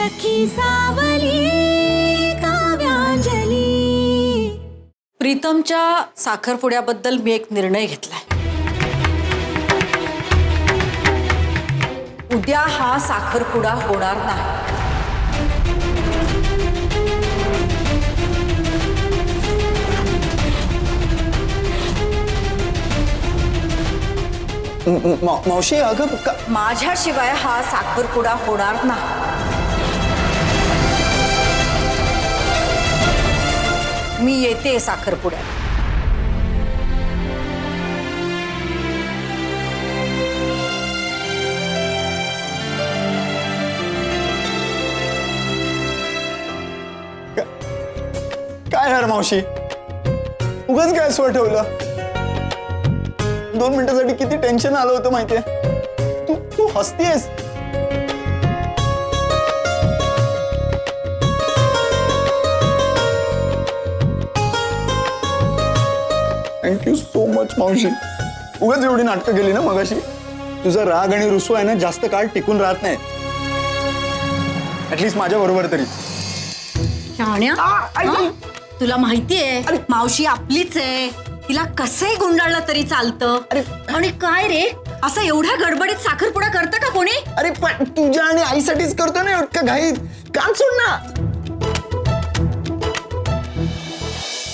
सखी सावली काव्यांजली। प्रीतमच्या साखरपुड्याबद्दल मी एक निर्णय घेतलाय। उद्या हा साखरपुडा होणार नाही। मावशी अगं माझ्याशिवाय हा साखरपुडा होणार नाही। मी येते साखरपुड्यात। काय यार मावशी, उगाच काय स्वर ठेवलं? 2 मिनिटांसाठी किती टेन्शन आलं होतं माहितीये? तू हसतीयस? थँक्यू सो मच मावशी। उगाच एवढी नाटकं केली ना मगाशी। तुझा राग आणि रुसवा आहे ना जास्त काळ टिकून राहत नाही, ऍटलीस्ट माझ्या बरोबर तरी। तुला माहितीये मावशी आपलीच आहे, तिला कसंही गुंडाळलं तरी चालतं। आणि काय रे, असं एवढ्या गडबडीत साखरपुडा करतं का कोणी? अरे पण तुझ्या आणि आईसाठीच करतो ना एवढं घाईत, कान सोड ना।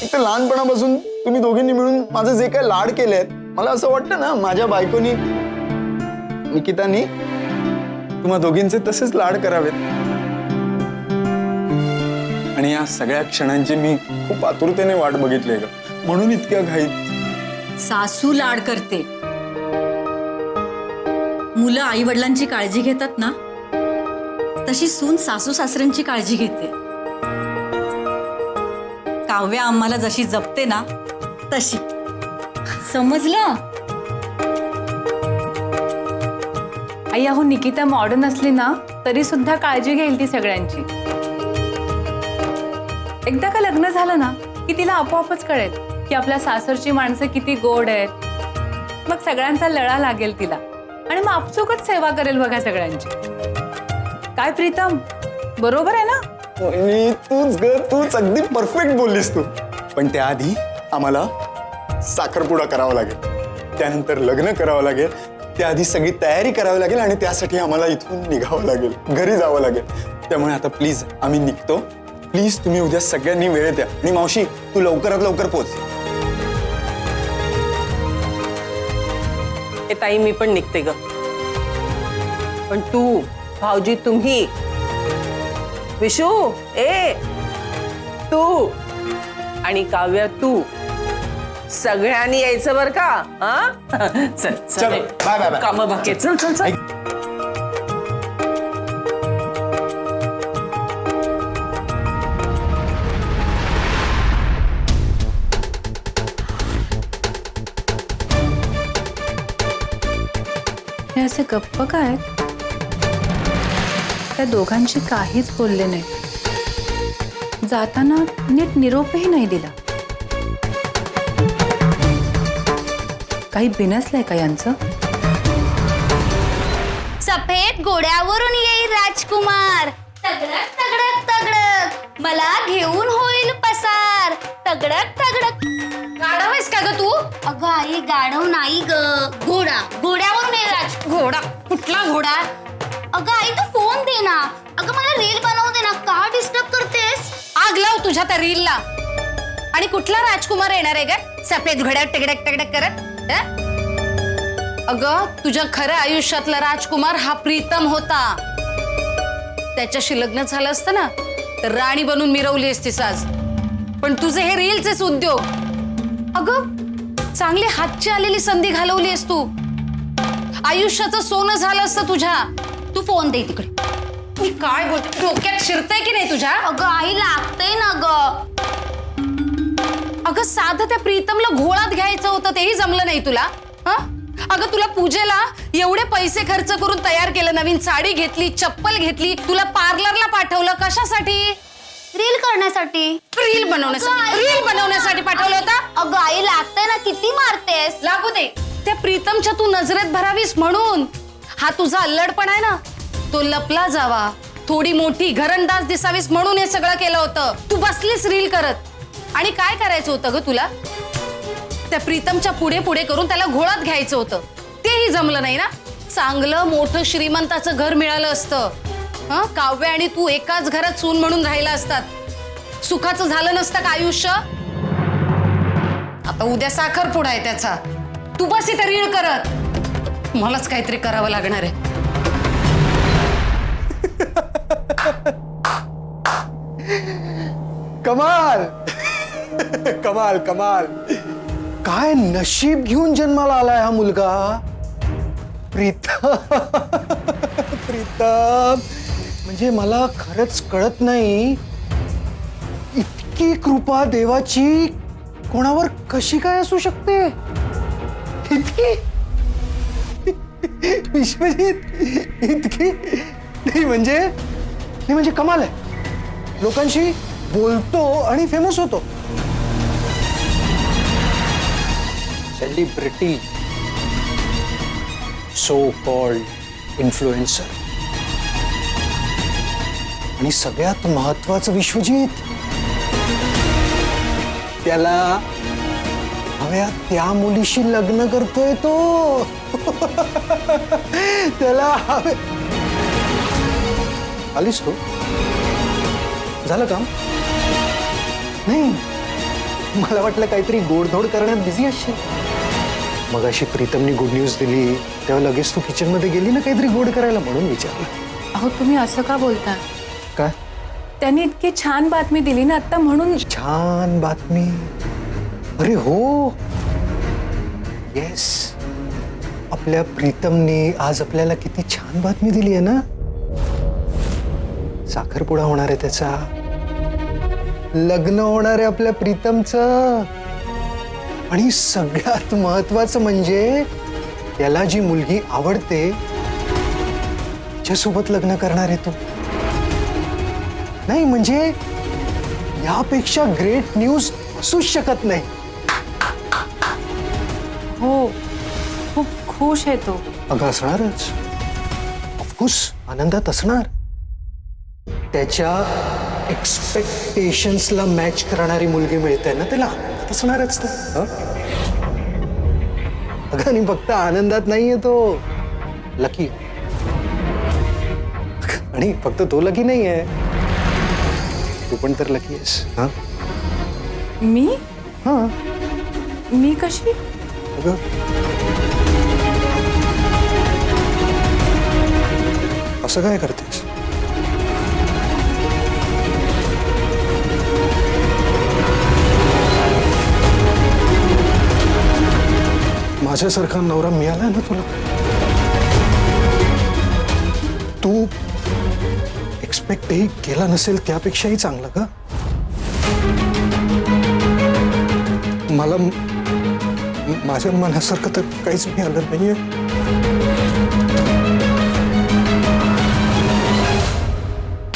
एक तर लहानपणापासून तुम्ही दोघींनी मिळून माझं जे काय लाड केलेत, मला असं वाटतं ना माझ्या बायकोनी निकितानी तुम्हा दोघींचे तसेच लाड करावेत। आणि या सगळ्या क्षणांची मी खूप आतुरतेने वाट बघितली ग, म्हणून इतक्या घाईत। सासू लाड करते, मुलं आई वडिलांची काळजी घेतात ना, तशी सून सासू सासऱ्यांची काळजी घेते। काव्या आम्हाला जशी जपते ना तशी, समजलं? आई अहो निकिता मॉडर्न असली ना तरी सुद्धा काळजी घेईल ती सगळ्यांची। एकदा का लग्न झालं ना की तिला आपोआपच कळेल की आपल्या सासरची माणसं किती गोड आहेत। मग सगळ्यांचा लळा लागेल तिला आणि मग आपसुकच सेवा करेल बघा सगळ्यांची। काय प्रीतम, बरोबर आहे ना? तूच अगदी परफेक्ट बोललीस तू। पण त्याआधी आम्हाला साखरपुडा करावा लागेल, त्यानंतर लग्न करावं लागेल, त्याआधी सगळी तयारी करावी लागेल आणि त्यासाठी आम्हाला इथून निघावं लागेल, घरी जावं लागेल। त्यामुळे आता प्लीज आम्ही निघतो, प्लीज तुम्ही उद्या सगळ्यांनी वेळ द्या। आणि मावशी तू लवकरात लवकर पोच। ताई मी पण निघते ग, पण तू भाऊजी तुम्ही विशू तू आणि काव्या तू सगळ्यांनी यायचं बर का? हा चल चल बाय बाय बाय। काम बाकी चल चल चल। हे असे गप्प काय? त्या दोघांशी काहीच बोलले नाही, जाताना नीट निरोपही नाही दिला। काही बिनसलंय का यांचं? सफेद घोड्यावरून येईल राजकुमार, तगडक तगडक तगडक मला घेऊन होईल पसार, तगडक तगडक। गाढव आहेस का ग तू? अगं आई गाढव नाही ग, घोडा, घोड्यावरून येईल राज। घोडा? कुठला घोडा? अगं आई तू फोन दे ना, अगं मला रील बनवू दे ना, का डिस्टर्ब करतेस? आग लाव तुझ्या त्या रीलला। आणि कुठला राजकुमार येणार आहे ग सफेद घोड्यावर टगडक टगडक करत? अगं तुझ्या खऱ्या आयुष्यातला राजकुमार हा प्रीतम होता। त्याच्याशी लग्न झालं असतं ना तर राणी बनून मिरवली असतीस आज। पण तुझे हे रीलचेच उद्योग। अगं चांगली हातची आलेली संधी घालवली आहेस तू, आयुष्याचं सोनं झालं असतं तुझ्या। तू फोन दे तिकडे। मी काय बोलते, डोक्यात शिरतंय की नाही तुझ्या? अगं आई लागतंय ना ग। अगं साधं त्या प्रीतमला घोळात घ्यायचं होतं तेही जमलं नाही तुला? अगं तुला पूजेला एवढे पैसे खर्च करून तयार केलं, नवीन साडी घेतली, चप्पल घेतली, तुला पार्लरला पाठवलं, कशासाठी? रील करण्यासाठी, रील बनवण्यासाठी पाठवलं होतं। अगं आई लागतंय ना, किती मारतेस? लागू दे, त्या प्रीतमच्या तू नजरेत भरावीस म्हणून। हा तुझा अल्लडपण आहे ना तो लपला जावा, थोडी मोठी घरंदाज दिसावीस म्हणून हे सगळं केलं होतं. तू बसलीस रील करत. आणि काय करायचं होतं ग तुला? त्या प्रीतमच्या पुढे पुढे करून त्याला घोळात घ्यायचं होतं. तेही जमलं नाही ना. चांगलं मोठं श्रीमंताचं घर मिळालं असतं. काव्य आणि तू एकाच घरात सून म्हणून राहिला असतात. सुखाचं झालं नसतं का आयुष्य? आता उद्या साखरपुडा आहे त्याचा. तू बस इथे रीळ करत. मलाच काहीतरी करावं लागणार आहे. कमाल कमाल कमाल. काय नशीब घेऊन जन्माला आलाय हा मुलगा. प्रीतम प्रीतम म्हणजे मला खरंच कळत नाही, इतकी कृपा देवाची कोणावर कशी काय असू शकते. इतकी विश्वजित इतकी नाही म्हणजे कमाल आहे. लोकांशी बोलतो आणि फेमस होतो. Celebrity, so called influencer. आणि सगळ्यात महत्वाचं विश्वजित, त्याला हव्या त्या मुलीशी लग्न करतोय तो. त्याला हवे. आलीस तू? झालं काम? नाही, मला वाटलं काहीतरी गोडधोड करण्यात बिझी असशील. मग अशी प्रीतमनी गुड न्यूज दिली तेव्हा लगेच तू किचन मध्ये गेली ना काहीतरी गोड करायला, म्हणून विचारलं. अहो तुम्ही असं का बोलता? काय त्यांनी इतकी छान बातमी दिली ना आता, म्हणून. छान बातमी? अरे हो, येस. आपल्या प्रीतमने आज आपल्याला किती छान बातमी दिली आहे ना. साखरपुडा होणार आहे त्याचा, लग्न होणार आहे आपल्या प्रीतमचं. आणि सगळ्यात महत्वाचं म्हणजे त्याला जी मुलगी आवडते तिच्यासोबत लग्न करणार आहे तो. नाही म्हणजे यापेक्षा ग्रेट न्यूज असूच शकत नाही. हो, खूप खुश आहे तो. अगं असणारच, ऑफकोर्स आनंदात असणार. त्याच्या एक्सपेक्टेशन्सला मॅच करणारी मुलगी मिळते ना त्याला, आनंदात असणारच तो. अगं आणि फक्त आनंदात नाहीये तो, लकी. आणि फक्त तो लकी नाहीये, तू पण तर लकी आहेस. हा मी? हा मी कशी? अगं असं काय करतेस? माझ्यासारखा नवरा मिळाला ना तुला, तू एक्सपेक्टही केला नसेल त्यापेक्षाही चांगलं का? मला माझ्या मनासारखं तर काहीच मिळालं नाहीये.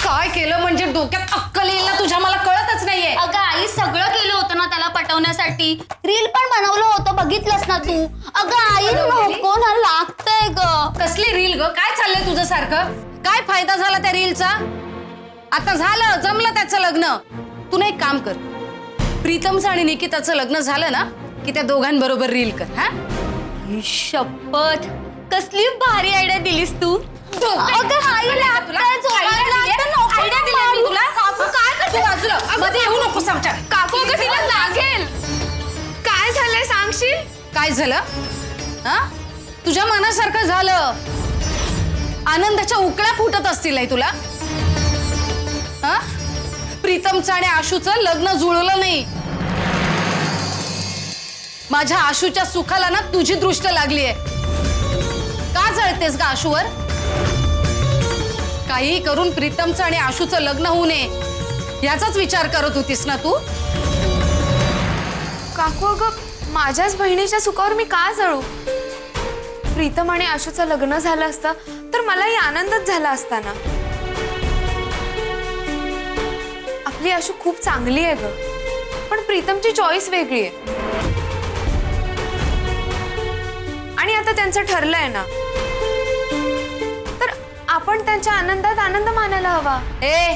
काय केलं म्हणजे डोक्यात अक्कल येईल ना तुझ्या, मला कळतच नाहीये. अगं आई, सगळं केलं होतं ना त्याला पटवण्यासाठी. रील पण बनवलं होतं, बघितलंस ना तू. अगं आई, नको ना, लागतंय ग. कसली रील ग? काय चाललंय तुझं सारखं? काय फायदा झाला त्या रीलचा? आता झालं, जमलं त्याचं लग्न. तू ना एक काम कर, प्रीतमचं आणि निकिताचं लग्न झालं ना की त्या दोघांबरोबर रील कर. हा, ही शपथ, कसली भारी आयडिया दिलीस तू. अगं आई, लागतंय, जोरात लागतंय, नको आयडिया दिली मी तुला. काकू काय करते? तू बाजूला मध्ये येऊ नकोस आमच्या. काकू, अगं तिला लागेल. काय झालंय सांगशील? काय झालं? हा, तुझ्या मनासारखं झालं. आनंदाच्या उकळ्या फुटत असतील नाही तुला. हा, प्रीतमचं आणि आशूचं लग्न जुळलं नाही. माझ्या आशूच्या सुखाला ना तुझी दृष्ट लागलीये. का जळतेस का आशूवर? काही करून प्रीतमचं आणि आशूचं लग्न होऊ नये याचाच विचार करत होतीस ना तू? काकू, अगं माझ्याच बहिणीच्या सुखावर मी का जळू? प्रीतम आणि आशूचं लग्न झालं असतं तर मलाही आनंदच झाला असता ना. आपली आशू खूप चांगली आहे ग, पण प्रीतमची चॉईस वेगळी आहे. आणि आता त्यांचं ठरलंय ना, तर आपण त्यांच्या आनंदात आनंद मानायला हवा. ए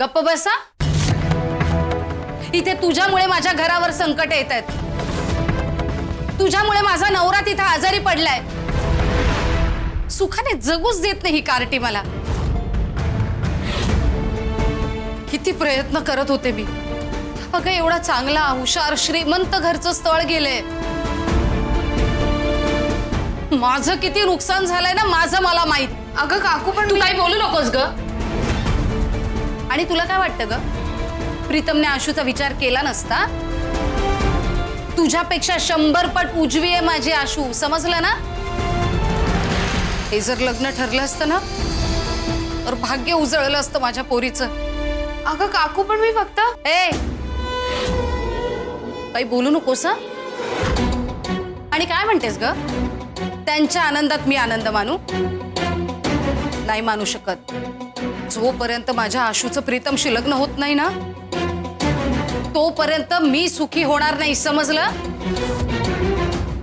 गप्प बसा. इथे तुझ्यामुळे माझ्या घरावर संकट येत आहेत. तुझ्यामुळे माझा नवरा तिथे आजारी पडलाय. सुखाने जगूच देत नाही ही कार्टी मला. किती प्रयत्न करत होते मी. अगं एवढा चांगला हुशार श्रीमंत घरचं स्थळ गेले. माझं किती नुकसान झालंय ना माझं मला माहित. अगं काकू पण तू काही बोलू नकोस ग. आणि तुला काय वाटतं ग, प्रीतमने आशूचा विचार केला नसता? तुझ्यापेक्षा 100 पट उजवी आहे माझी आशू, समजलं ना? हे जर लग्न ठरलं असतं ना तर भाग्य उजळलं असतं माझ्या पोरीचं. अगं काकू पण मी फक्त ए काही बोलू नकोस हं? आणि काय म्हणतेस ग, त्यांच्या आनंदात मी आनंद मानू? नाही मानू शकत. जोपर्यंत माझ्या आशूचं प्रीतमशी लग्न होत नाही ना तोपर्यंत मी सुखी होणार नाही, समजलं?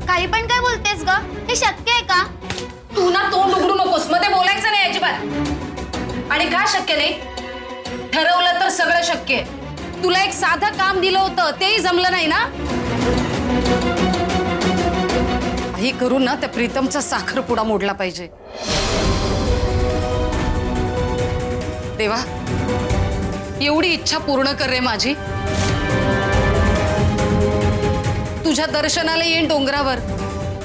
काही पण काय बोलतेस ग, हे शक्य आहे का? तू ना तोंड उघडू नकोस, मध्ये बोलायचं नाही अजिबात. आणि का शक्य नाही? ठरवलं तर सगळं शक्य आहे. तुला एक साधं काम दिलं होतं तेही जमलं नाही ना. काही करून ना त्या प्रीतमचा साखरपुडा मोडला पाहिजे. देवा एवढी इच्छा पूर्ण कर रे माझी. तुझ्या दर्शनाला येईन डोंगरावर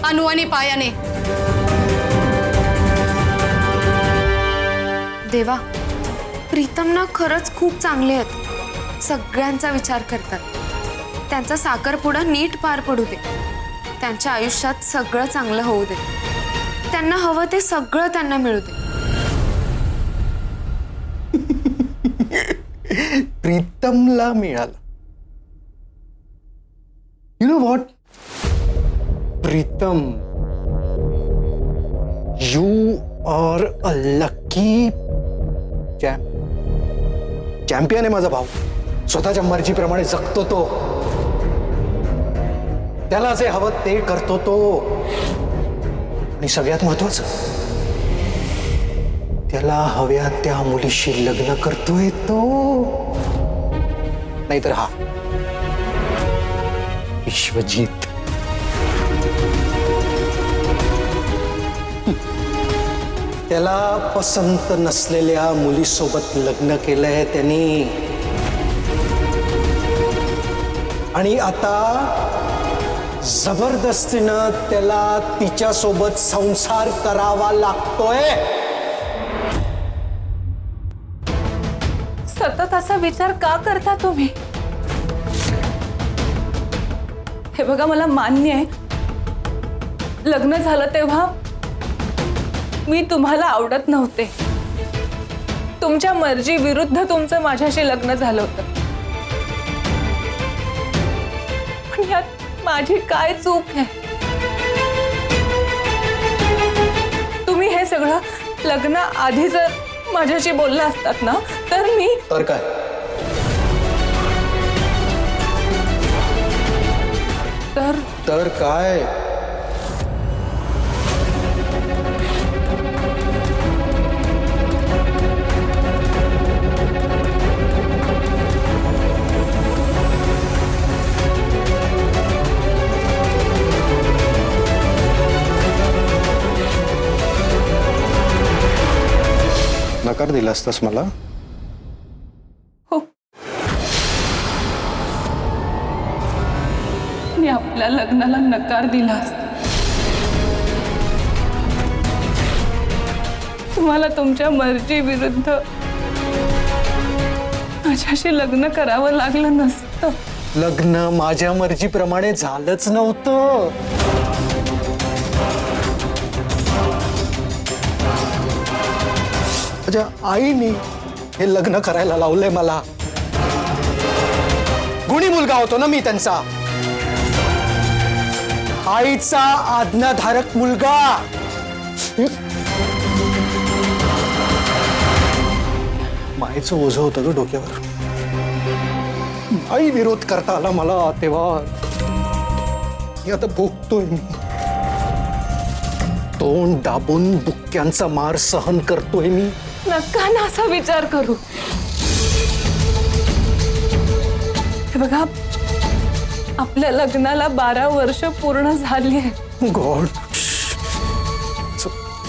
अनु आणि पायाने. देवा, प्रीतम ना खरंच खूप चांगले आहेत. सगळ्यांचा विचार करतात. त्यांचा साखरपुडा नीट पार पडू दे. त्यांच्या आयुष्यात सगळं चांगलं होऊ दे. त्यांना हवं ते सगळं त्यांना मिळू दे. प्रीतमला मिळालं. You know what Pritam, you are a lucky champion आहे माझा भाऊ. स्वतःच्या मर्जीप्रमाणे जगतो तो. त्याला जे हवं ते करतो तो. आणि सगळ्यात महत्वाचं, त्याला हव्या त्या मुलीशी लग्न करतोय तो. नाहीतर हा विश्वजीत त्याला पसंत नसलेल्या मुलीसोबत लग्न केलंय त्यांनी. आणि आता जबरदस्तीनं त्याला तिच्यासोबत संसार करावा लागतोय. सतत असा विचार का करता तुम्ही? हे बघा, मला मान्य आहे लग्न झालं तेव्हा मी तुम्हाला आवडत नव्हते. तुमच्या मर्जी विरुद्ध तुमचं माझ्याशी लग्न झालं होतं. पण यात माझी काय चूक आहे? तुम्ही हे सगळं लग्न आधी जर माझ्याशी बोलला असतात ना तर मी तर काय, तर काय? नकार दिला असतास मला? हो, मी आपल्या लग्नाला नकार दिला असता. तुम्हाला तुमच्या मर्जी विरुद्ध माझ्याशी लग्न करावं लागलं नसतं. लग्न माझ्या मर्जीप्रमाणे झालंच नव्हतं. माझ्या आईने हे लग्न करायला लावलंय मला. गुणी मुलगा होतो ना मी त्यांचा. आईचा आज्ञाधारक मुलगा. मायेचं ओझं होतं ग डोक्यावर. आई विरोध करता आला मला तेव्हा. आता भोगतोय मी. तोंड दाबून बुक्क्यांचा मार सहन करतोय मी. नका ना असा विचार करू. हे बघा, आपल्या लग्नाला 12 वर्ष पूर्ण झाली आहे. गॉड,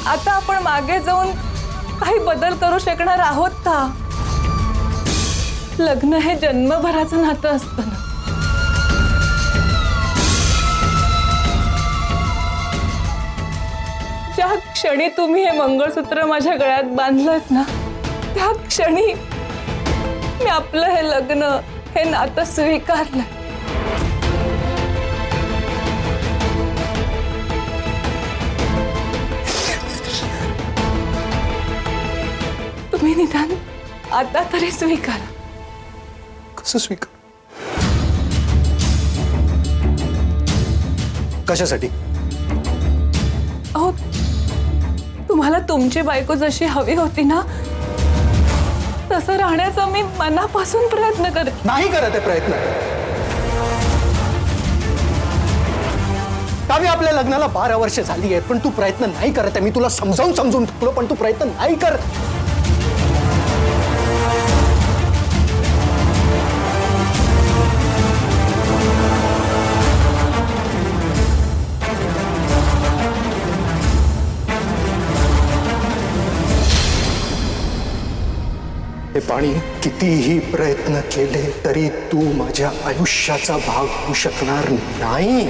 आता आपण मागे जाऊन काही बदल करू शकणार आहोत का? लग्न हे जन्मभराचं नातं असतं ना. ज्या क्षणी तुम्ही हे मंगळसूत्र माझ्या गळ्यात बांधलंत ना, त्या क्षणी मी आपलं हे लग्न, हे नातं स्वीकारलं. तुम्ही निदान आता तरी स्वीकारा. कसं स्वीकार? कशासाठी? अहो, तुम्हाला तुमची बायको जशी हवी होती ना, तसं राहण्याचा मी मनापासून प्रयत्न करते. नाही करत आहे प्रयत्न. काव्य, आपल्या लग्नाला 12 वर्ष झाली आहेत, पण तू प्रयत्न नाही करत आहे. मी तुला समजावून थकलो, पण तू प्रयत्न नाही करत. हे पाणी, कितीही प्रयत्न केले तरी तू माझ्या आयुष्याचा भाग होऊ शकणार नाही.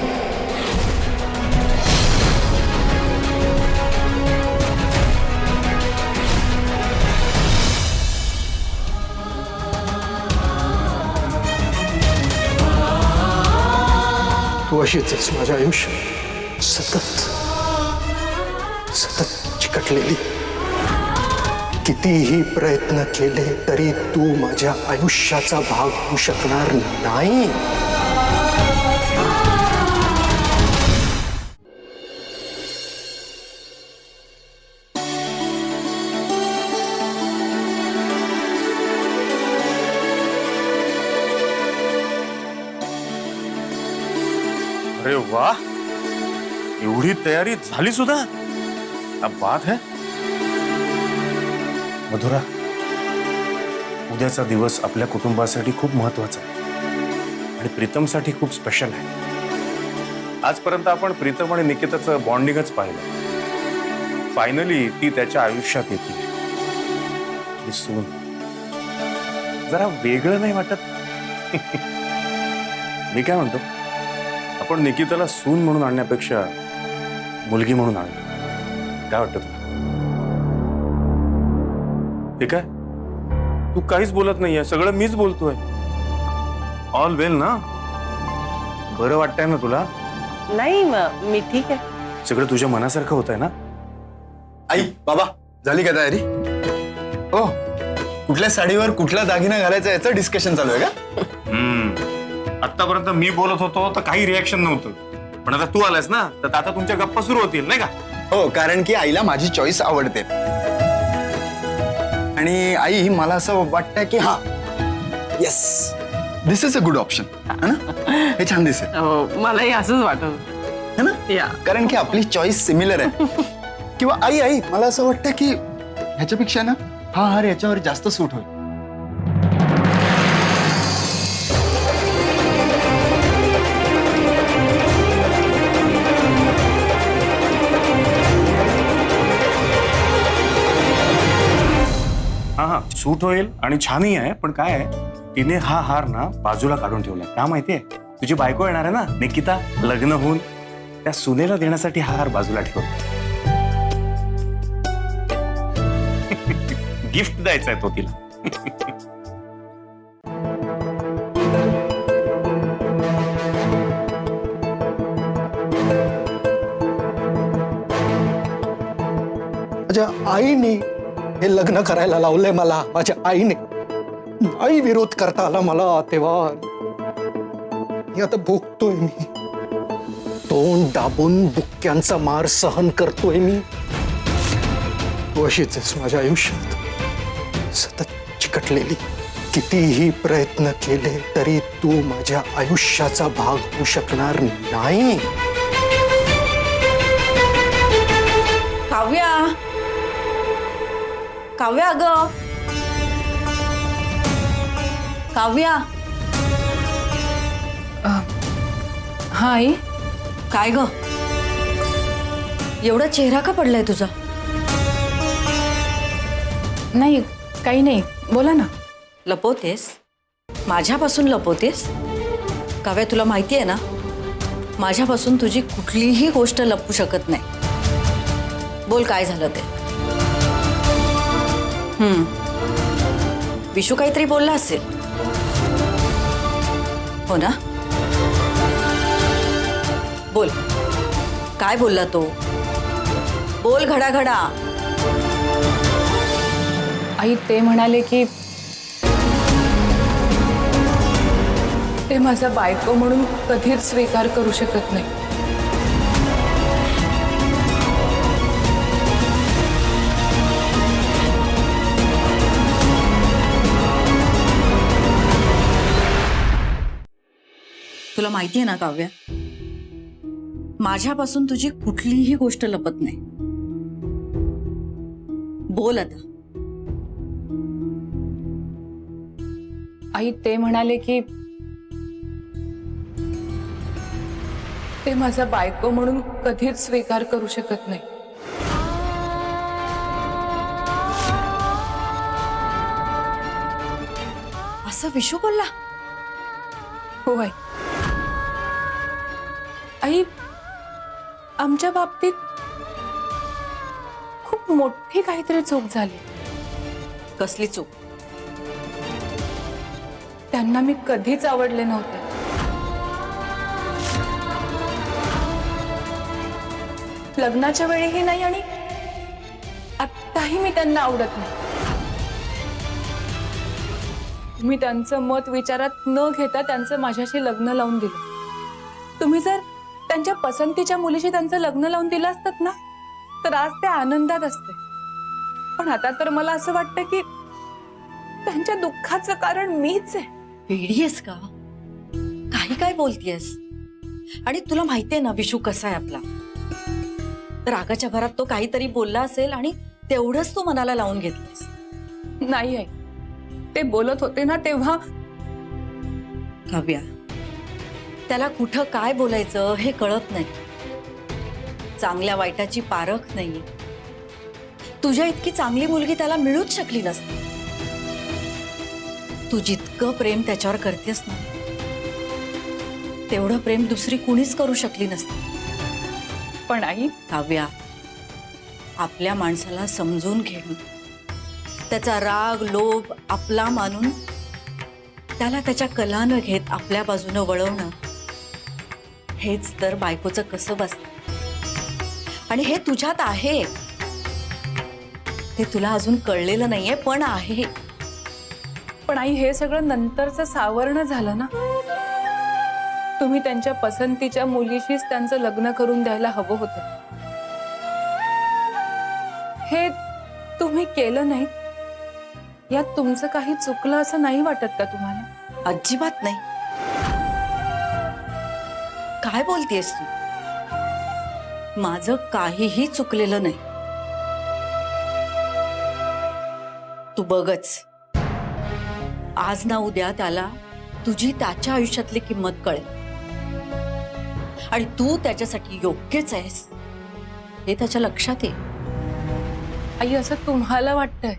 तू अशीच आहेस माझ्या आयुष्यात, सतत सतत चिकटलेली. कितीही प्रयत्न केले तरी तू माझ्या आयुष्याचा भाग होऊ शकणार नाही. अरे वा, एवढी तयारी झाली सुद्धा. क्या बात है. मधुरा, उद्याचा दिवस आपल्या कुटुंबासाठी खूप महत्वाचा आहे आणि प्रीतमसाठी खूप स्पेशल आहे. आजपर्यंत आपण प्रीतम आणि निकिताचं बॉन्डिंगच पाहिलं. फायनली ती त्याच्या आयुष्यात येते. सून जरा वेगळं नाही वाटत? मी काय म्हणतो, आपण निकिताला सून म्हणून आणण्यापेक्षा मुलगी म्हणून आणू. काय वाटतं तुला? हे काय, तू काहीच बोलत नाहीये, सगळं मीच बोलतोय. ऑल वेल ना? बरं वाटतंय ना तुला? नाही, मी ठीक आहे. सगळं तुझ्या मनासारखं होतंय ना? आई, बाबा, झाली का तयारी? हो, कुठल्या साडीवर कुठला दागिना घालायचा याचं डिस्कशन चालू आहे का? आतापर्यंत मी बोलत होतो तर काही रिॲक्शन नव्हतं, पण आता तू आलास ना, तर आता तुमच्या गप्पा सुरू होतील, नाही का? हो, कारण की आईला माझी चॉईस आवडते. आणि आई, मला असं वाटतं की हा, yes, this is a good option, है ना? हे छान दिसेल. मलाही असंच वाटत है ना? कारण की आपली चॉईस सिमिलर आहे. किंवा आई, मला असं वाटतं की ह्याच्यापेक्षा ना हा हार याच्यावर जास्त सूट होईल. हा, सूट होईल आणि छानही आहे. पण काय आहे, तिने हा हार ना बाजूला काढून ठेवलाय. का माहितीये? तुझी बायको येणार आहे ना निकिता, लग्न होऊन, त्या सुनेला देण्यासाठी हा हार बाजूला ठेवला. गिफ्ट द्यायचा आहे तो तिला. माझ्या आईने हे लग्न करायला लावलंय मला. माझ्या आईने, आई विरोध करता आला मला तेव्हा. मी आता भोगतोय. मी तोंड दाबून बुक्क्यांचा मार सहन करतोय. मी, तू अशीच आहेस माझ्या आयुष्यात, सतत चिकटलेली. कितीही प्रयत्न केले तरी तू माझ्या आयुष्याचा भाग होऊ शकणार नाही. काव्या, काव्या अगं, काव्या. हा आई. काय ग, एवढा चेहरा का पडलाय तुझा? नाही काही नाही, बोला ना. लपवतेस? माझ्यापासून लपवतेस? काव्या, तुला माहिती आहे ना, माझ्यापासून तुझी कुठलीही गोष्ट लपू शकत नाही. बोल, काय झालं ते? विशू काहीतरी बोलला असेल, हो ना? बोल, काय बोलला तो? बोल घडाघडा. आई ते म्हणाले की ते माझा बायको म्हणून कधीच स्वीकार करू शकत नाही. तुला माहिती आहे ना काव्या, माझ्यापासून तुझी कुठलीही गोष्ट लपत नाही. बोल आता. आई ते म्हणाले की ते माझा बायको म्हणून कधीच स्वीकार करू शकत नाही. असं विशू बोलला? हो आई. आई, आमच्या बाबतीत खूप मोठी काहीतरी चूक झाली. कसली चूक? त्यांना मी कधीच आवडले नव्हते. लग्नाच्या वेळीही नाही आणि आत्ताही मी त्यांना आवडत नाही. मी त्यांचं मत विचारात न घेता त्यांचं माझ्याशी लग्न लावून दिलं. तुम्ही जर त्यांच्या पसंतीच्या मुलीशी त्यांचं लग्न लावून दिलं असतात ना, तर आज ते आनंदात असते. पण आता तर मला असं वाटतं की त्यांच्या दुःखाचं कारण मीच आहे. वेडी आहेस का? काही काय बोलतीयस? आणि तुला माहितीये ना विशू कसा आहे आपला. रागाच्या भरात तो काहीतरी बोलला असेल आणि तेवढंच तो मनाला लावून घेतलंस. नाही आहे, ते बोलत होते ना तेव्हा. काव्या, त्याला कुठं काय बोलायचं हे कळत नाही. चांगल्या वाईटाची पारख नाही. तुझ्या इतकी चांगली मुलगी त्याला मिळूच शकली नसती. तू जितकं प्रेम त्याच्यावर करतेस ना, तेवढं प्रेम दुसरी कुणीच करू शकली नसती. पण आई, काव्या, आपल्या माणसाला समजून घेणं, त्याचा राग लोभ आपला मानून त्याला त्याच्या कलानं घेत आपल्या बाजूनं वळवणं, हेच तर बायकोचं कसब असतं. आणि हे तुझ्यात आहे. ते तुला अजून कळलेलं नाहीये, पण आहे. पण आई, हे सगळं नंतरचं सावरणं झालं ना. तुम्ही त्यांच्या पसंतीच्या मुलीशीच त्यांचं लग्न करून द्यायला हवं होतं. हे तुम्ही केलं नाही. यात तुमचं काही चुकलं असं नाही वाटत का तुम्हाला? अजिबात नाही. काय बोलतेस तू? माझं काहीही चुकलेलं नाही. तू बघच, आज ना उद्या त्याला तुझी त्याच्या आयुष्यातली किंमत कळेल. आणि तू त्याच्यासाठी योग्यच आहेस हे त्याच्या लक्षात येईल. आई, असं तुम्हाला वाटतंय?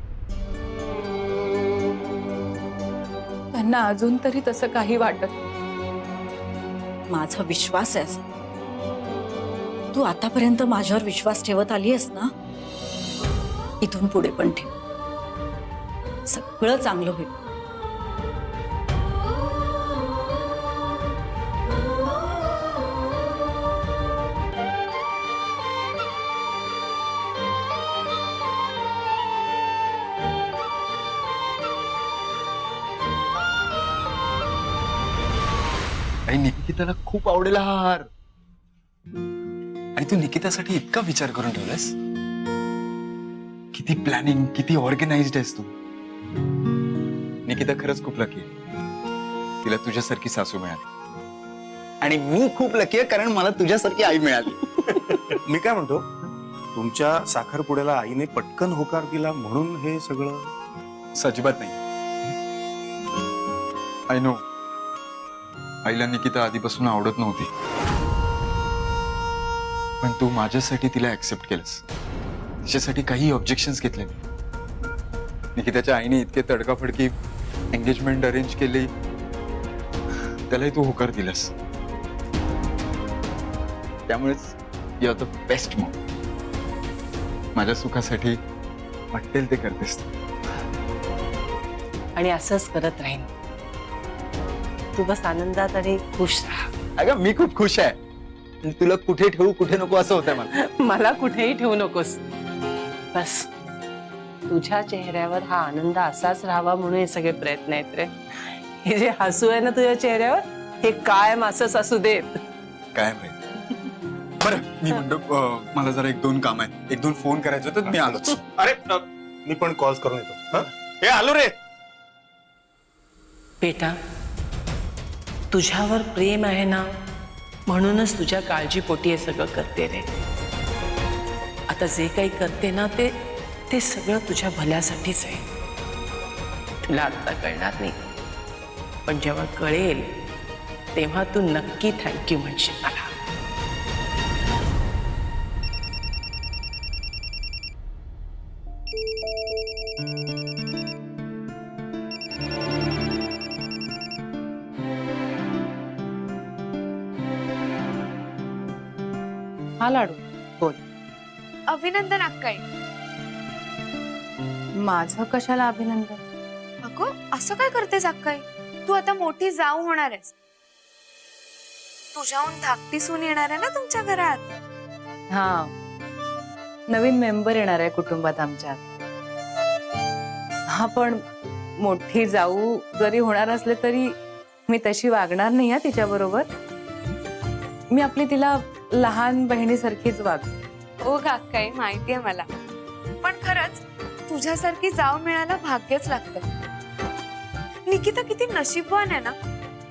त्यांना अजून तरी तसं काही वाटत नाही. माझा विश्वास आहे असं. तू आतापर्यंत माझ्यावर विश्वास ठेवत आली आहेस ना, इथून पुढे पण ठेव. सगळं चांगलं होईल. आणि निकिताला खूप आवडेल हा हार. आणि तू निकितासाठी इतका विचार करून ठेवलास. किती प्लॅनिंग, किती ऑर्गनाइज्ड आहेस तू. निकिता खरंच खूप लकी आहे. तिला तुझ्यासारखी सासू मिळाली. आणि मी खूप लकी आहे कारण मला तुझ्यासारखी आई मिळाली. मी काय म्हणतो, तुमच्या साखरपुड्याला आईने पटकन होकार दिला म्हणून हे सगळं? अजिबात नाही. आय नो आईला निकिता आधीपासून आवडत नव्हती, पण तू माझ्यासाठी तिला ऍक्सेप्ट केलंस. तिच्यासाठी काही ऑब्जेक्शन्स घेतले नाही. निकिताच्या आईने इतके तडकाफडकी एंगेजमेंट अरेंज केली, त्यालाही तू होकार दिलास. त्यामुळेच you are the best mom. माझ्या सुखासाठी वाटेल ते करतेस तू. आणि असंच करत राहीन. तू बस आनंदात आणि खुश राहा. अगं मी खूप खुश आहे. तुला कुठे ठेवू कुठे नको असं होतंय मला. मला कुठेही ठेवू नकोस. बस तुझ्या चेहऱ्यावर हा आनंद असाच राहावा म्हणून हे सगळे प्रयत्न आहेत रे. हे जे हसू आहे ना तुझ्या चेहऱ्यावर, हे कायम असंच असू देत. काय रे. बरं मी म्हणतो मला जरा 1-2 काम आहेत. 1-2 फोन करायचं होतं, मी आलोच. अरे मी पण कॉल्स करून येतो. हे आलो रे. बेटा, तुझ्यावर प्रेम आहे ना, म्हणूनच तुझ्या काळजीपोटी हे सगळं करते रे. आता जे काही करते ना ते सगळं तुझ्या भल्यासाठीच आहे. तुला आता कळणार नाही, पण जेव्हा कळेल तेव्हा तू नक्की थँक्यू म्हणशील मला. हा लाडू बोल. अभिनंदन अक्काई. माझं कशाला अभिनंदन? अगं असं काय करतेस अक्काई? तू आता मोठी जाऊ होणार आहेस. तुझ्याहून धाकटी सून येणार आहे ना तुमच्या घरात. हा, नवीन मेंबर येणार आहे कुटुंबात आमच्यात. हा, पण मोठी जाऊ जरी होणार असले तरी मी तशी वागणार नाही हा तिच्या बरोबर. मी आपली तिला लहान बहिणीसारखीच वाग. हो ग अक्काई, माहितीये मला. पण खरंच तुझ्यासारखी जाऊ मिळायला भाग्यच लागतं. निकिता किती नशीबवान आहे ना.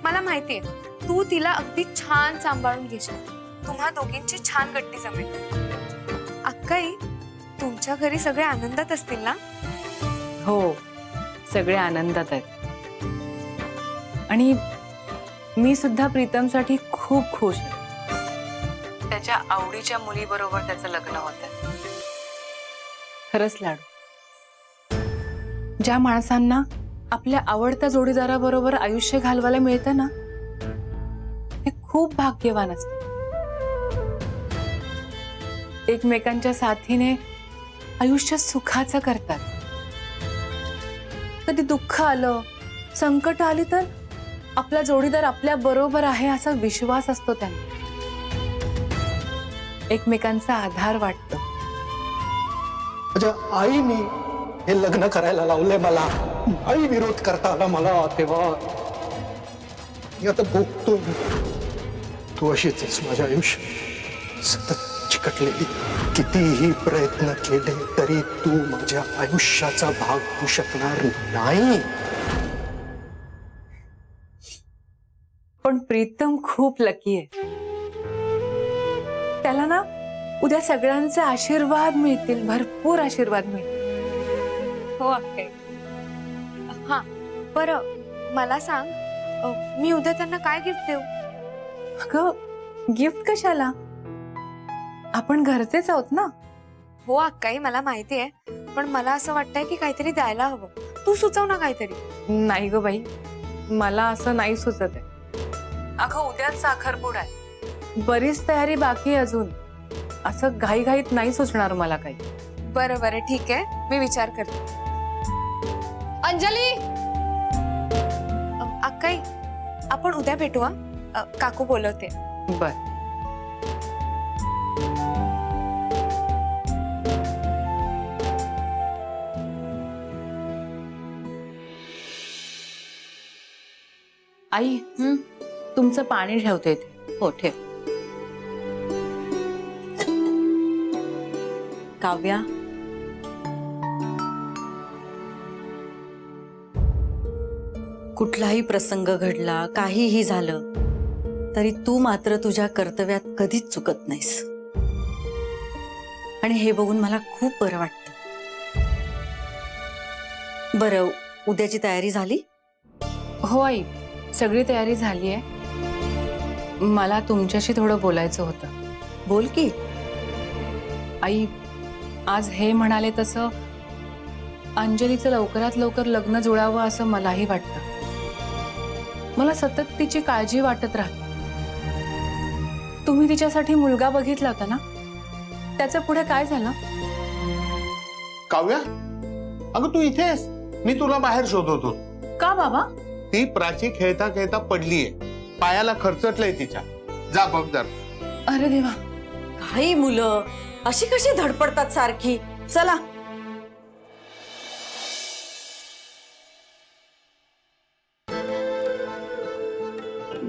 मला माहितीये तू तिला अगदी छान सांभाळून घेशील. तुम्हा दोघींची छान गट्टी जमेल. अक्काई, तुमच्या घरी सगळे आनंदात असतील ना? हो, सगळे आनंदात आहेत. आणि मी सुद्धा प्रीतमसाठी खूप खुश आहे. त्याच्या आवडीच्या मुलीबरोबर त्याचं लग्न होतं. खरंच लाडू, ज्या माणसांना आपल्या आवडत्या जोडीदाराबरोबर आयुष्य घालवायला मिळतं ना, ते खूप भाग्यवान असतात. एकमेकांच्या साथीने आयुष्य सुखाचं करतात. कधी दुःख आलं, संकट आली तर आपला जोडीदार आपल्या बरोबर आहे असा विश्वास असतो त्यांना. एकमेकांचा आधार वाटतो. माझ्या आईने हे लग्न करायला लावलंय मला. आई विरोध करता आला मला तेव्हा. मी आता भोगतोय. तू अशीच आहेस माझ्या आयुष्यात, सतत चिकटलेली. कितीही प्रयत्न केले तरी तू माझ्या आयुष्याचा भाग होऊ शकणार नाही. पण प्रीतम खूप लकी आहे. त्याला ना उद्या सगळ्यांचे आशीर्वाद मिळतील, भरपूर आशीर्वाद मिळतील. हो अक्काई. हा बरं, मला सांग, मी उद्या त्यांना काय गिफ्ट देऊ? अगं गिफ्ट कशाला? आपण घरचेच आहोत ना. हो अक्काई, मला माहिती आहे. पण मला असं वाटतंय की काहीतरी द्यायला हवं. तू सुचव ना काहीतरी. नाही ग बाई, मला असं नाही सुचत आहे. अगं उद्याच साखरपुडा आहे, बरीच तयारी बाकी अजून. असं घाईघाईत नाही सुचणार मला काही. बरं बरं ठीक आहे, मी विचार करते. अंजली, अक्काई, आपण उद्या भेटू हा. काकू बोलवते. बर. आई, तुमचं पाणी ठेवते इथे. हो ठेव. काव्या, कुठलाही प्रसंग घडला, काहीही झालं तरी तू मात्र तुझ्या कर्तव्यात कधीच चुकत नाहीस. आणि हे बघून मला खूप बरं वाटतं. बरं, उद्याची तयारी झाली? हो आई, सगळी तयारी झाली आहे. मला तुमच्याशी थोडं बोलायचं होतं. बोल की. आई, आज हे म्हणाले तसं अंजलीचं लवकरात लवकर लग्न जुळावं असं मलाही वाटतं. मला सतत तिची काळजी वाटत राहते. तुम्ही तिच्यासाठी मुलगा बघितला होता ना, त्याचं पुढे काय झालं? काव्या, अगं तू इथेस. मी तुला बाहेर शोधत होतो. का बाबा? ती प्राची खेळता खेळता पडलीये. पायाला खरचटलंय तिच्या. जा बघ जर. अरे देवा. काही मुलं अशी कशी धडपडतात सारखी. चला.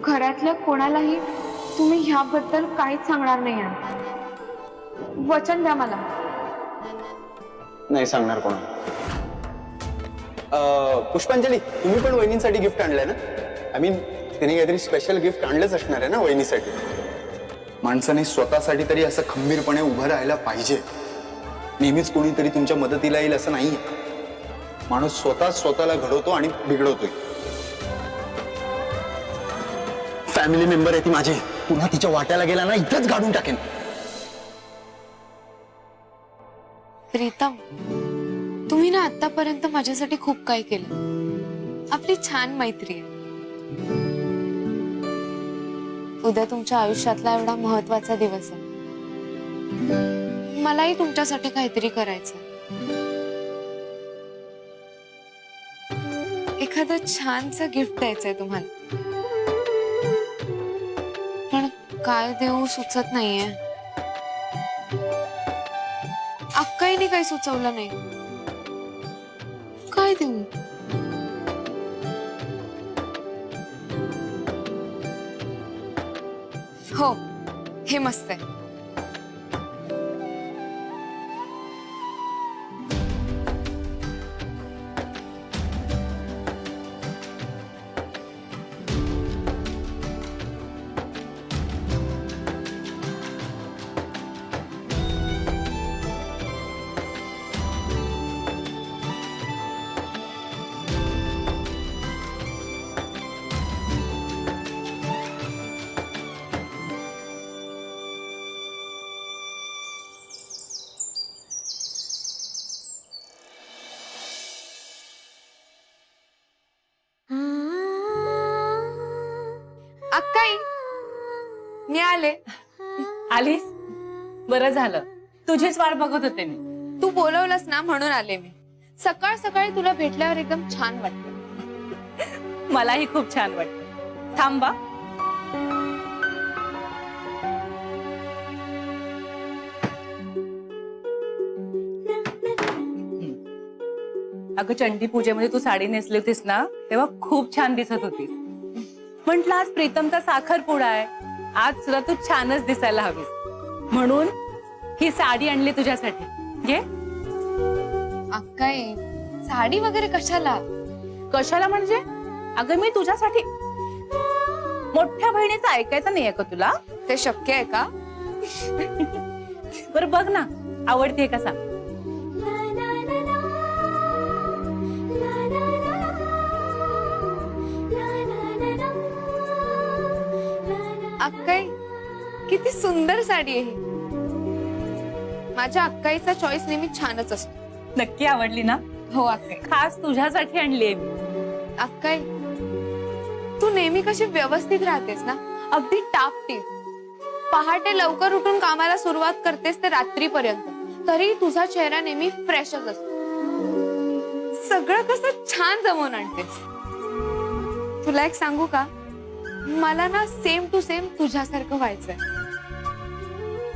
घरातल्या कोणालाही तुम्ही ह्याबद्दल काहीच सांगणार नाही आहे. वचन द्या मला. नाही सांगणार कोणाला. पुष्पांजली, तुम्ही पण वहिनींसाठी गिफ्ट आणलंय ना? आय मीन तिने काहीतरी स्पेशल गिफ्ट आणलंच असणार आहे ना वहिनीसाठी. माणसाने स्वतःसाठी तरी असं खंबीरपणे उभं राहायला पाहिजे. नेहमीच कोणीतरी तुमच्या मदतीला येईल असं नाहीये. माणूस स्वतःला घडवतो आणि बिघडवतोय. फॅमिली मेंबर आहे ती माझी. पुन्हा तिच्या वाट्याला गेला ना इथंच गाडून टाकेन. प्रीतम, तुम्ही ना आतापर्यंत माझ्यासाठी खूप काही केलं. आपली छान मैत्री आहे. उद्या तुमच्या आयुष्यातला एवढा महत्वाचा दिवस आहे. मलाही तुमच्यासाठी काहीतरी करायचं. एखादं छानसं गिफ्ट द्यायचंय तुम्हाला, पण काय देऊ सुचत नाहीये. अक्काईने काही सुचवलं नाही. काय देऊ? हो, हे मस्त आहे. अक्काई, मी आले. आलीस? बरं झालं, तुझीच वाट बघत होते मी. तू बोलवलंस ना म्हणून आले मी. सकाळ सकाळी तुला भेटल्यावर एकदम छान वाटलं. मलाही खूप छान वाटतं. थांबा. अगं, चंडी पूजेमध्ये तू साडी नेसली होतीस ना, तेव्हा खूप छान दिसत होतीस. म्हंटल आज प्रीतमचा साखरपुडा आहे, आज सुद्धा तू छानच दिसायला हवीस, म्हणून ही साडी आणली तुझ्यासाठी. घे. अक्काई, साडी वगैरे कशाला? कशाला म्हणजे? अगं, मी तुझ्यासाठी. मोठ्या बहिणीचं ऐकायचं नाहीये का तुला? ते शक्य आहे का? बरं बघ ना, आवडतीये का सांग. अक्काई, किती सुंदर साडी आहे ही. माझ्या अक्काईचा चॉईस नेहमी छानच असतो. नक्की आवडली ना? हो अक्काई. खास तुझ्यासाठी आणलीये मी. अक्काई, तू नेहमी कशी व्यवस्थित राहतेस ना, अगदी टापटीप. पहाटे लवकर उठून कामाला सुरुवात करतेस ते रात्रीपर्यंत, तरी तुझा चेहरा नेहमी फ्रेशच असतो. सगळं कसं छान जमवून आणतेस. तुला एक सांगू का, मला ना सेम टू सेम तुझ्यासारखं व्हायचंय.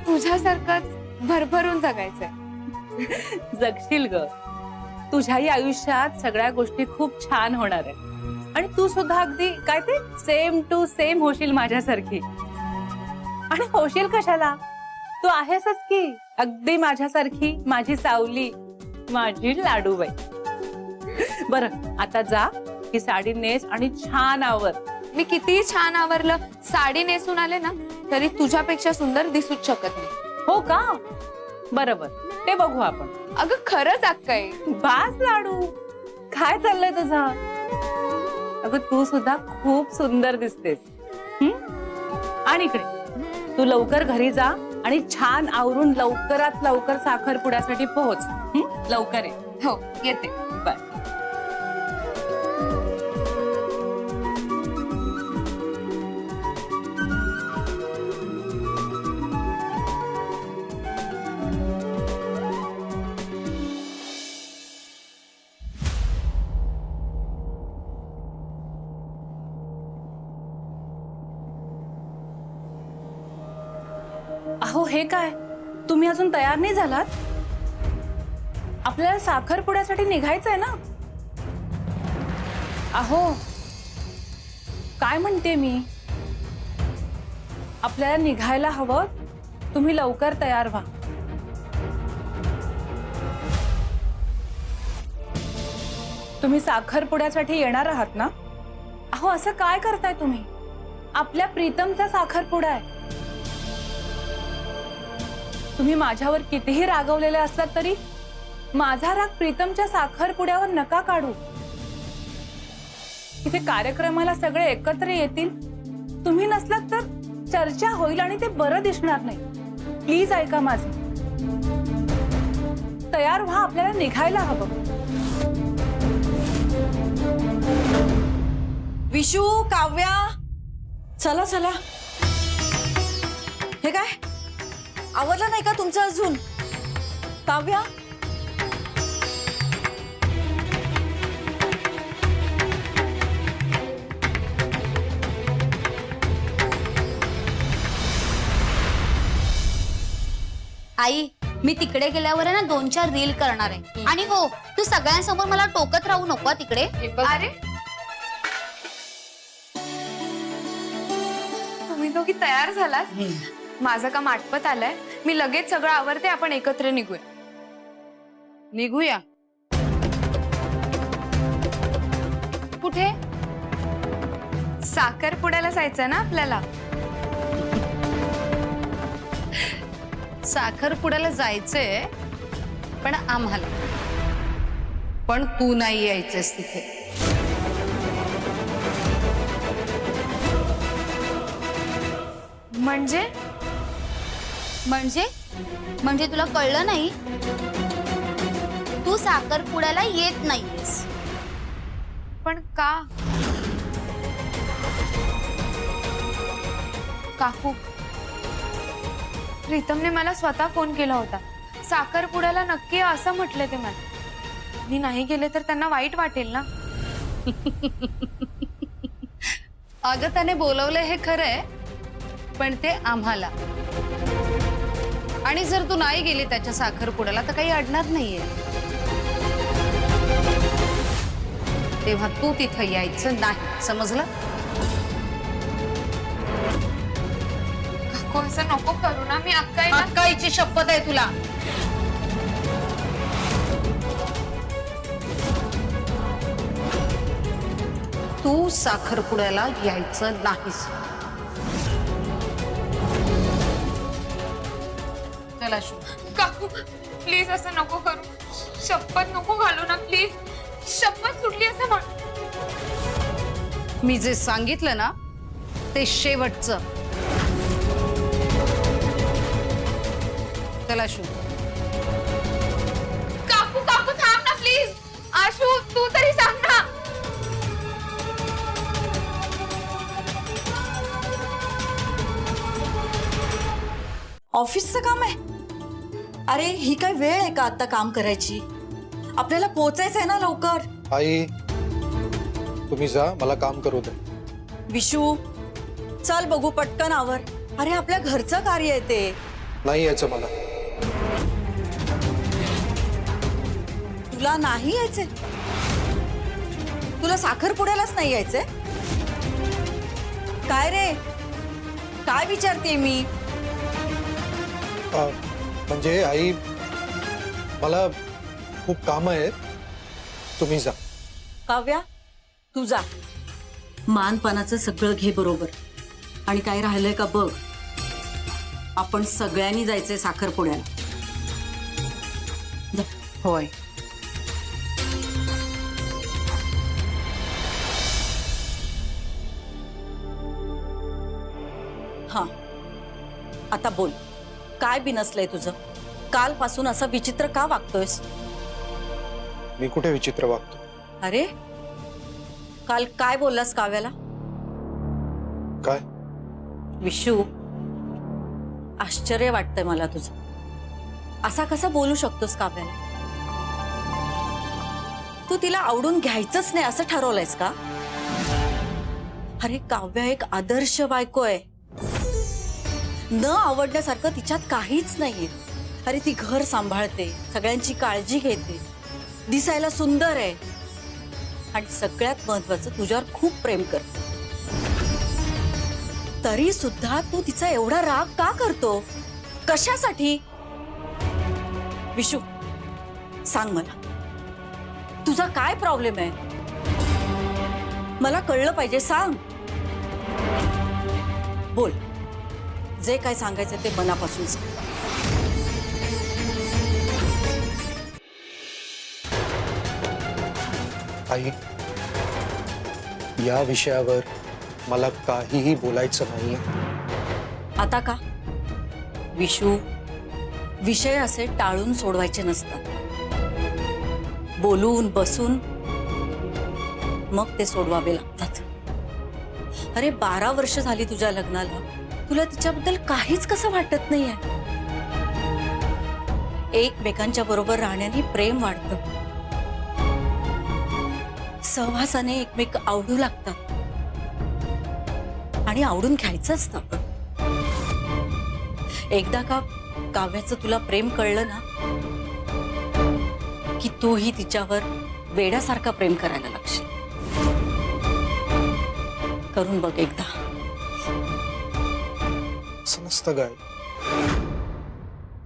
तुझ्यासारखंच भरभरून जगायचंय. जगशील ग. तुझ्याही आयुष्यात सगळ्या गोष्टी खूप छान होणार आहेत आणि तू सुद्धा अगदी काय ते सेम टू सेम होशील माझ्यासारखी. आणि होशील कशाला, तू आहेसच की अगदी माझ्यासारखी, माझी सावली, माझी लाडूबाई. बरं, आता जा, ही साडी नेस आणि छान आवर. मी कितीही छान आवरलं, साडी नेसून आले ना, तरी तुझ्यापेक्षा सुंदर दिसूच शकत नाही. हो का? बरोबर, ते बघू आपण. अगं खरंच अक्काई. बास लाडू, काय चाललंय तुझं? अगं तू सुद्धा खूप सुंदर दिसतेस. आणि इकडे तू लवकर घरी जा आणि छान आवरून लवकरात लवकर साखरपुड्यासाठी पोहोच. लवकर ये. हो येते. बाय. अहो हे काय, तुम्ही अजून तयार नाही झालात? आपल्याला साखरपुड्यासाठी निघायचंय ना? अहो काय म्हणते मी, आपल्याला निघायला हवं. तुम्ही लवकर तयार व्हा. तुम्ही साखरपुड्यासाठी येणार आहात ना? अहो असं काय करताय तुम्ही? आपल्या प्रीतमचा साखरपुडा आहे. तुम्ही माझ्यावर कितीही रागवलेले असलात तरी माझा राग प्रीतमच्या साखरपुड्यावर नका काढू. इथे कार्यक्रमाला सगळे एकत्र येतील, तुम्ही नसलात तर चर्चा होईल आणि ते बरं दिसणार नाही. प्लीज ऐका माझे. तयार व्हा, आपल्याला निघायला हवं. विशू, काव्या, चला चला. हे काय, आवरलं नाही का तुमचं अजून? काव्या, आई, मी तिकडे गेल्यावर आहे ना 2-4 रील करणार आहे. आणि हो, तू सगळ्यांसमोर मला टोकत राहू नको तिकडे. अरे तुम्ही दोघी तयार झालात? माझं काम आटपत आलंय. मी लगेच सगळं आवरते, आपण एकत्र निघूया. निघूया. कुठे? साखरपुड्याला जायचं ना आपल्याला. साखरपुड्याला जायचंय, पण आम्हाला. पण तू नाही यायचंस तिथे. म्हणजे म्हणजे तुला कळलं नाही? तू साखरपुड्याला येत नाहीस. पण का? काकू, प्रीतमने मला स्वतः फोन केला होता. साखरपुड्याला नक्की ये असं म्हटलं ते मला. मी नाही गेले तर त्यांना वाईट वाटेल ना. अगं त्याने बोलवलंय हे खरंय, पण ते आम्हाला. आणि जर तू नाही गेली त्याच्या साखरपुड्याला तर काही अडणार नाहीये. तेव्हा तू तिथं यायचं नाही, समजलं? काकू असं नको करू ना. मी अक्काईची शपथ आहे तुला. तू साखरपुड्याला यायचं नाहीस. चला शू. काकू प्लीज असं नको करू. शपथ नको घालू ना प्लीज. शपथ सुटली असं म्हण. मी जे सांगितलं ना ते शेवटचं. चला शू. काकू काकू थांब ना प्लीज. आशू तू तरी सांग ना. ऑफिसचं काम आहे. अरे ही काय वेळ आहे का आता काम करायची? आपल्याला पोहोचायचंय ना लवकर. आई, तुम्ही जा, मला काम करू दे. विशू, चल बघू पटकन आवर. अरे आपल्या घरचं कार्य आहे ते. नाही यायचं मला. तुला नाही यायचंय? तुला साखरपुड्यालाच नाही यायचंय? काय रे, काय विचारते मी? म्हणजे आई, मला खूप काम आहेत, तुम्ही जा. काव्या, तू जा. मानपानाचं सगळं घे बरोबर. आणि काय राहिलंय का बघ. आपण सगळ्यांनी जायचंय साखरपुड्याला. होय. हा, आता बोल, काय बिनसलंय तुझं? कालपासून असं विचित्र का वागतोयस? मी कुठे विचित्र वागतो? अरे, काल काय बोललास काव्याला? काय? विशू, आश्चर्य वाटतंय मला तुझं. असा कसा बोलू शकतोस काव्याला? तू तिला आवडून घ्यायचंच नाही असं ठरवलंयस का? अरे, काव्या एक आदर्श बायको आहे. न आवडण्यासारखं तिच्यात काहीच नाहीये. अरे, ती घर सांभाळते, सगळ्यांची काळजी घेते, दिसायला सुंदर आहे आणि सगळ्यात महत्वाचं तुझ्यावर खूप प्रेम करते. तरी सुद्धा तू तिचा एवढा राग का करतो? कशासाठी? विशू, सांग मला, तुझा काय प्रॉब्लेम आहे? मला कळलं पाहिजे, सांग. बोल, जे काय सांगायचं ते मनापासून सांग. आई, या विषयावर मला काहीही बोलायचं नाही. आता का? विशू, विषय असे टाळून सोडवायचे नसतात. बोलून बसून मग ते सोडवावे लागतात. अरे, 12 वर्ष झाली तुझ्या लग्नाला, तुला तिच्याबद्दल काहीच कसं वाटत नाहीये? एकमेकांच्या बरोबर राहण्याने प्रेम वाढतं, सहवासाने एकमेक आवडू लागतात आणि आवडून घ्यायचं असतं. पण एकदा का काव्याचं तुला प्रेम कळलं ना, की तूही तिच्यावर वेड्यासारखा प्रेम करायला लागशील. करून बघ एकदा. असं नसतं काय?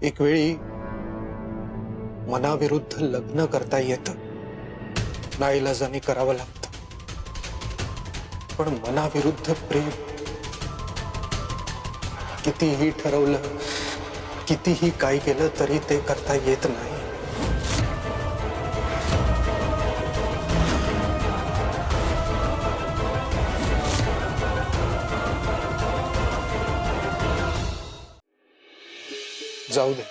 एक वेळी मनाविरुद्ध लग्न करता येतं, नाईलाजाने करावं लागतं. पण मनाविरुद्ध प्रेम कितीही ठरवलं, कितीही काय केलं तरी ते करता येत नाही. जाऊ दे.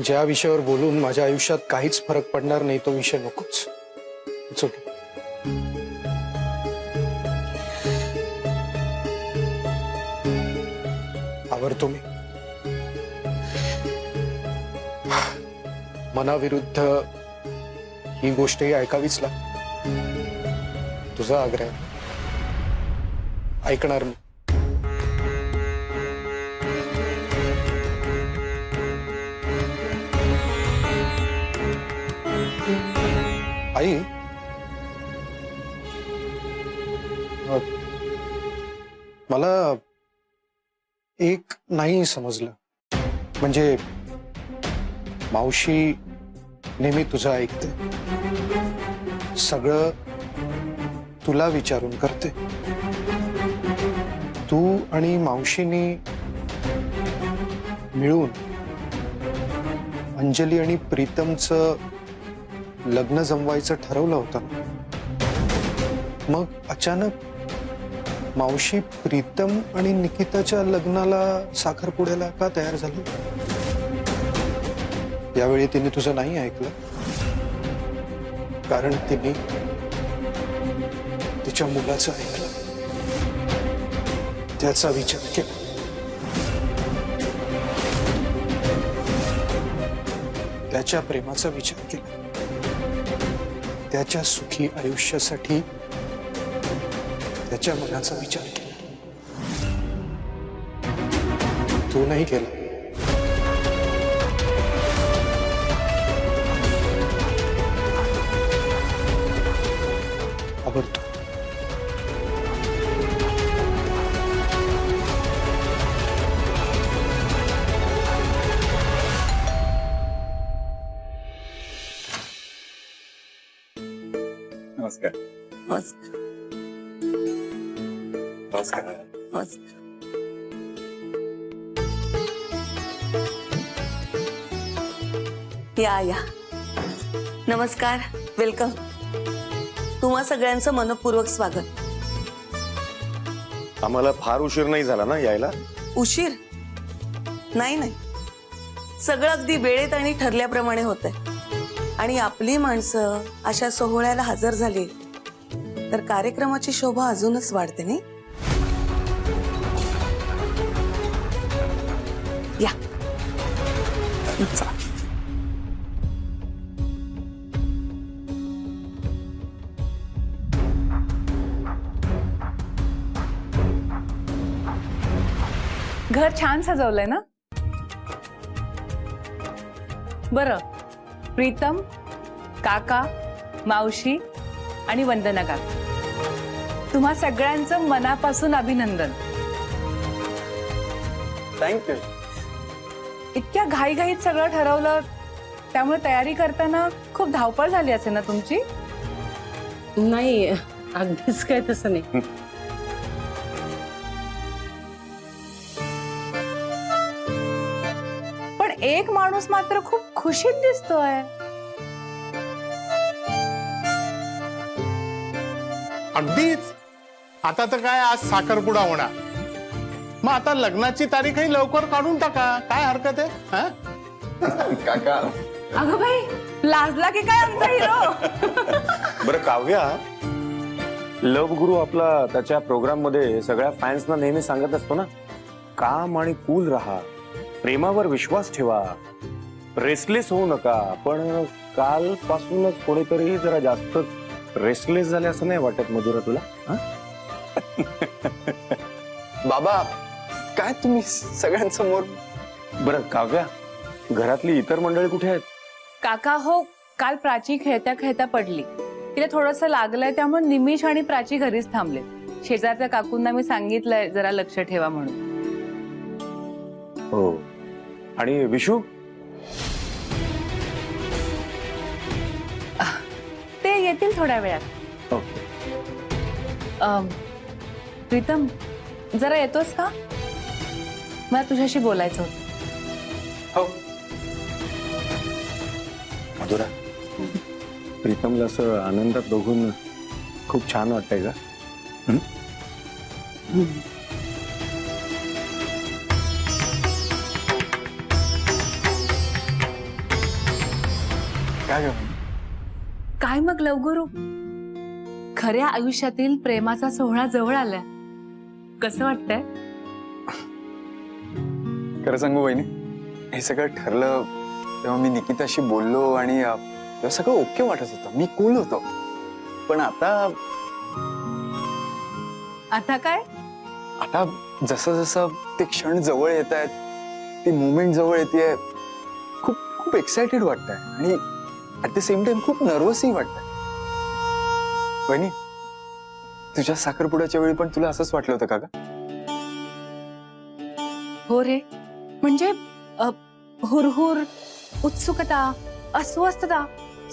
ज्या विषयावर बोलून माझ्या आयुष्यात काहीच फरक पडणार नाही तो विषय नकोच. It's okay. आवडतो मी. मनाविरुद्ध ही गोष्टही ऐकावीच लागते. तुझा आग्रह ऐकणार मी. आई, मला एक नाही समजलं. म्हणजे मावशी नेहमी तुझं ऐकते, सगळं तुला विचारून करते. तू आणि मावशीनी मिळून अंजली आणि प्रीतमचं लग्न जमवायचं ठरवलं होतं. मग अचानक मावशी प्रीतम आणि निकिताच्या लग्नाला साखरपुड्याला का तयार झाली? यावेळी तिने तुझं नाही ऐकलं, कारण तिने तिच्या मुलाचं ऐकलं, त्याचा विचार केला. त्याच्या प्रेमाचा विचार केला, त्याच्या सुखी आयुष्यासाठी त्याच्या मनाचा विचार केला. तू नाही केला. आवडतो. नमस्कार. नमस्कार. या या नमस्कार, वेलकम. तुम्हा सगळ्यांचं मनपूर्वक स्वागत. आम्हाला फार उशीर नाही झाला ना यायला? उशीर नाही नाही, सगळं अगदी वेळेत आणि ठरल्याप्रमाणे होतंय. आणि आपली माणसं अशा सोहळ्याला हजर झाली तर कार्यक्रमाची शोभा अजूनच वाढते नाही. या घर छान सजवलंय ना. बरं, प्रीतम, काका, मावशी आणि वंदना काका, तुम्हा सगळ्यांचं मनापासून अभिनंदन. थँक्यू. इतक्या घाईघाईत सगळं ठरवलं, त्यामुळे तयारी करताना खूप धावपळ झाली असेल ना तुमची. नाही, अगदीच काय तसं नाही. पण एक माणूस मात्र खूप खुशीत दिसतोय. अगदीच. आता तर काय, आज साखरपुडा होणार, मग आता लग्नाची तारीखही लवकर काढून टाका, काय हरकत आहे? हा? काका, अगं बाई, लाजला की काय आमचा हिरो. बरं काव्या, लव गुरु आपला त्याच्या प्रोग्राम मध्ये सगळ्या फॅन्सना नेहमी सांगत असतो ना, काम आणि कूल राहा, प्रेमावर विश्वास ठेवा, रेस्टलेस होऊ नका. पण कालपासूनच कोणीतरी जरा जास्त रेस्टलेस झाले असं नाही वाटत मधुरा तुला? बाबा, काय तुम्ही सगळ्यांसमोर? बरं काव्या, घरातली इतर मंडळी कुठे आहेत? काका हो, काल प्राची खेळता खेळता पडली, तिला थोडंसं लागलंय, त्यामुळे निमिष आणि प्राची घरीच थांबले. शेजारच्या काकूंना मी सांगितलंय जरा लक्ष ठेवा म्हणून. हो. आणि विशू? ते येतील थोड्या वेळात. ओके. प्रीतम, जरा येतोस का? मला तुझ्याशी बोलायचं होतं. हो. मधुरा, प्रीतमला असं आनंदात बघून खूप छान वाटतंय का? काय काय मग लवगुरु, खऱ्या आयुष्यातील प्रेमाचा सोहळा जवळ आलाय, कसं वाटतंय? खरं सांगू वहिनी, हे सगळं ठरलं तेव्हा मी निकिताशी बोललो आणि तेव्हा सगळं ओके वाटत होतं, मी कूल होतो. पण आता काय? आता जसं जसं ते क्षण जवळ येत आहेत, ती मुवमेंट जवळ येते, खूप खूप एक्साइटेड वाटतंय आणि ऍट द सेम टाइम खूप नर्वसही वाटतंय. वहिनी, तुझ्या साखरपुड्याच्या वेळी पण तुला असंच वाटलं होतं का ग? हो रे, म्हणजे हुरहुर, उत्सुकता, अस्वस्थता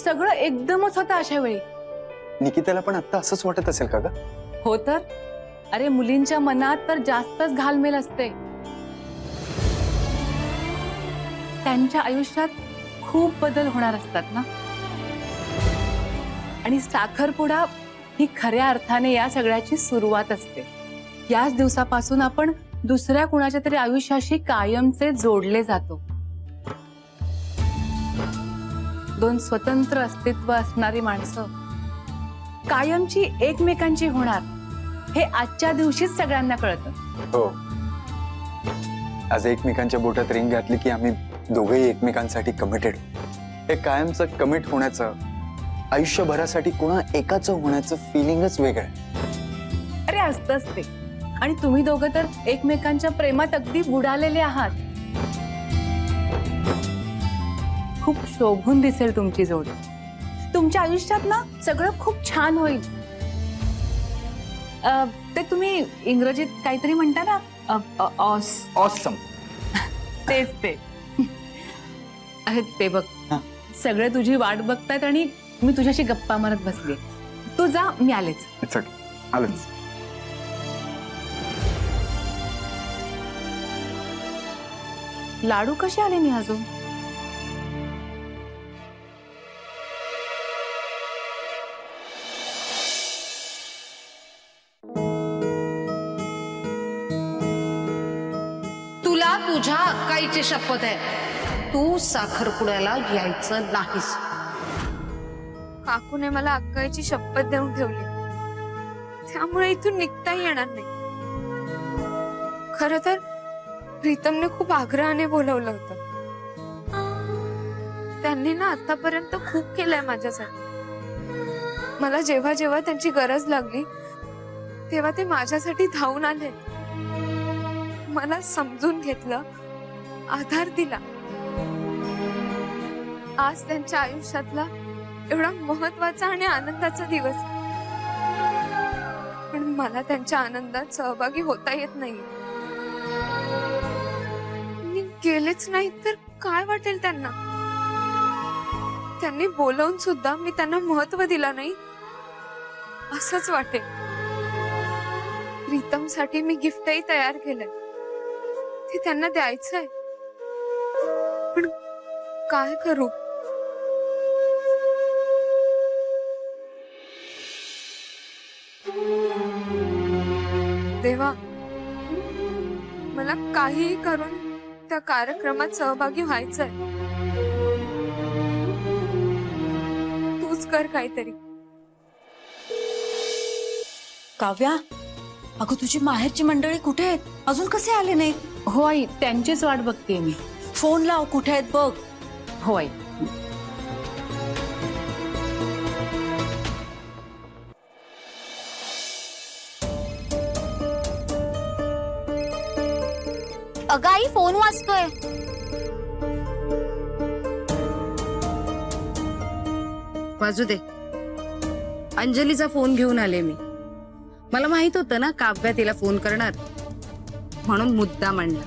सगळं एकदमच होतं अशा वेळी. निकिताला पण आता असंच वाटत असेल का ग? हो तर, अरे मुलींच्या मनात तर जास्तच घालमेल असते. त्यांच्या आयुष्यात खूप बदल होणार असतात ना. आणि साखरपुडा ही खऱ्या अर्थाने या सगळ्याची सुरुवात असते. याच दिवसापासून आपण दुसऱ्या कुणाच्या तरी आयुष्याशी कायमचे जोडले जातो. दोन स्वतंत्र अस्तित्व असणारी माणसं कायमची एकमेकांची होणार, हे आजच्या दिवशीच सगळ्यांना कळतं. हो, आज एकमेकांच्या बोटात रिंग घातली की आम्ही दोघेही एकमेकांसाठी कमिटेड. हे कायमचं कमिट होण्याचं, आयुष्यभरासाठी कोणा एकाचं होण्याचं फिलिंगच वेगळं आहे. अरे असतंच ते. आणि तुम्ही दोघं तर एकमेकांच्या प्रेमात अगदी बुडालेले आहात. खूप शोभून दिसेल तुमची जोडी. तुमच्या आयुष्यात ना सगळं खूप छान होईल. ते तुम्ही इंग्रजीत काहीतरी म्हणता ना, ऑसम. तेच ते. अरे ते बघ, सगळे तुझी वाट बघतायत आणि मी तुझ्याशी गप्पा मारत बसली. तू जा, मी आलेच. इट्स ओके, आलंच. लाडू कशी आले नाही अजून? तुझ्या अक्काईची शपथ आहे, तू साखरपुड्याला यायचं नाहीस. काकूने मला अक्काईची शपथ देऊन ठेवली, त्यामुळे इथून निघताही येणार नाही. खरं तर प्रीतमने खूप आग्रहाने बोलवलं होतं. त्यांनी ना आतापर्यंत खूप केलंय माझ्यासाठी. मला जेव्हा जेव्हा त्यांची गरज लागली तेव्हा ते माझ्यासाठी धावून आले, मला समजून घेतलं, आधार दिला. आज त्यांच्या आयुष्यातला एवढा महत्वाचा आणि आनंदाचा दिवस, पण मला त्यांच्या आनंदात सहभागी होता येत नाही. मी गेलेच नाही तर काय वाटेल त्यांना? त्यांनी बोलवून सुद्धा मी त्यांना महत्व दिला नाही असंच वाटेल. प्रीतमसाठी मी गिफ्टही तयार केलंय, ते त्यांना द्यायचंय, पण काय करू? देवा, मला काहीही करून त्या कार्यक्रमात सहभागी व्हायचंय. तूच कर काहीतरी. काव्या, अगं तुझी माहेरची मंडळी कुठे आहेत? अजून कसे आले नाहीत? हो आई, त्यांचीच वाट बघते मी. फोन लाव, कुठे आहेत बघ. हो आई. अगं आई, फोन वाजतोय. वाजू दे. अंजलीचा फोन घेऊन आले मी. मला माहित होतं ना काव्या तिला फोन करणार, म्हणून मुद्दा मांडला.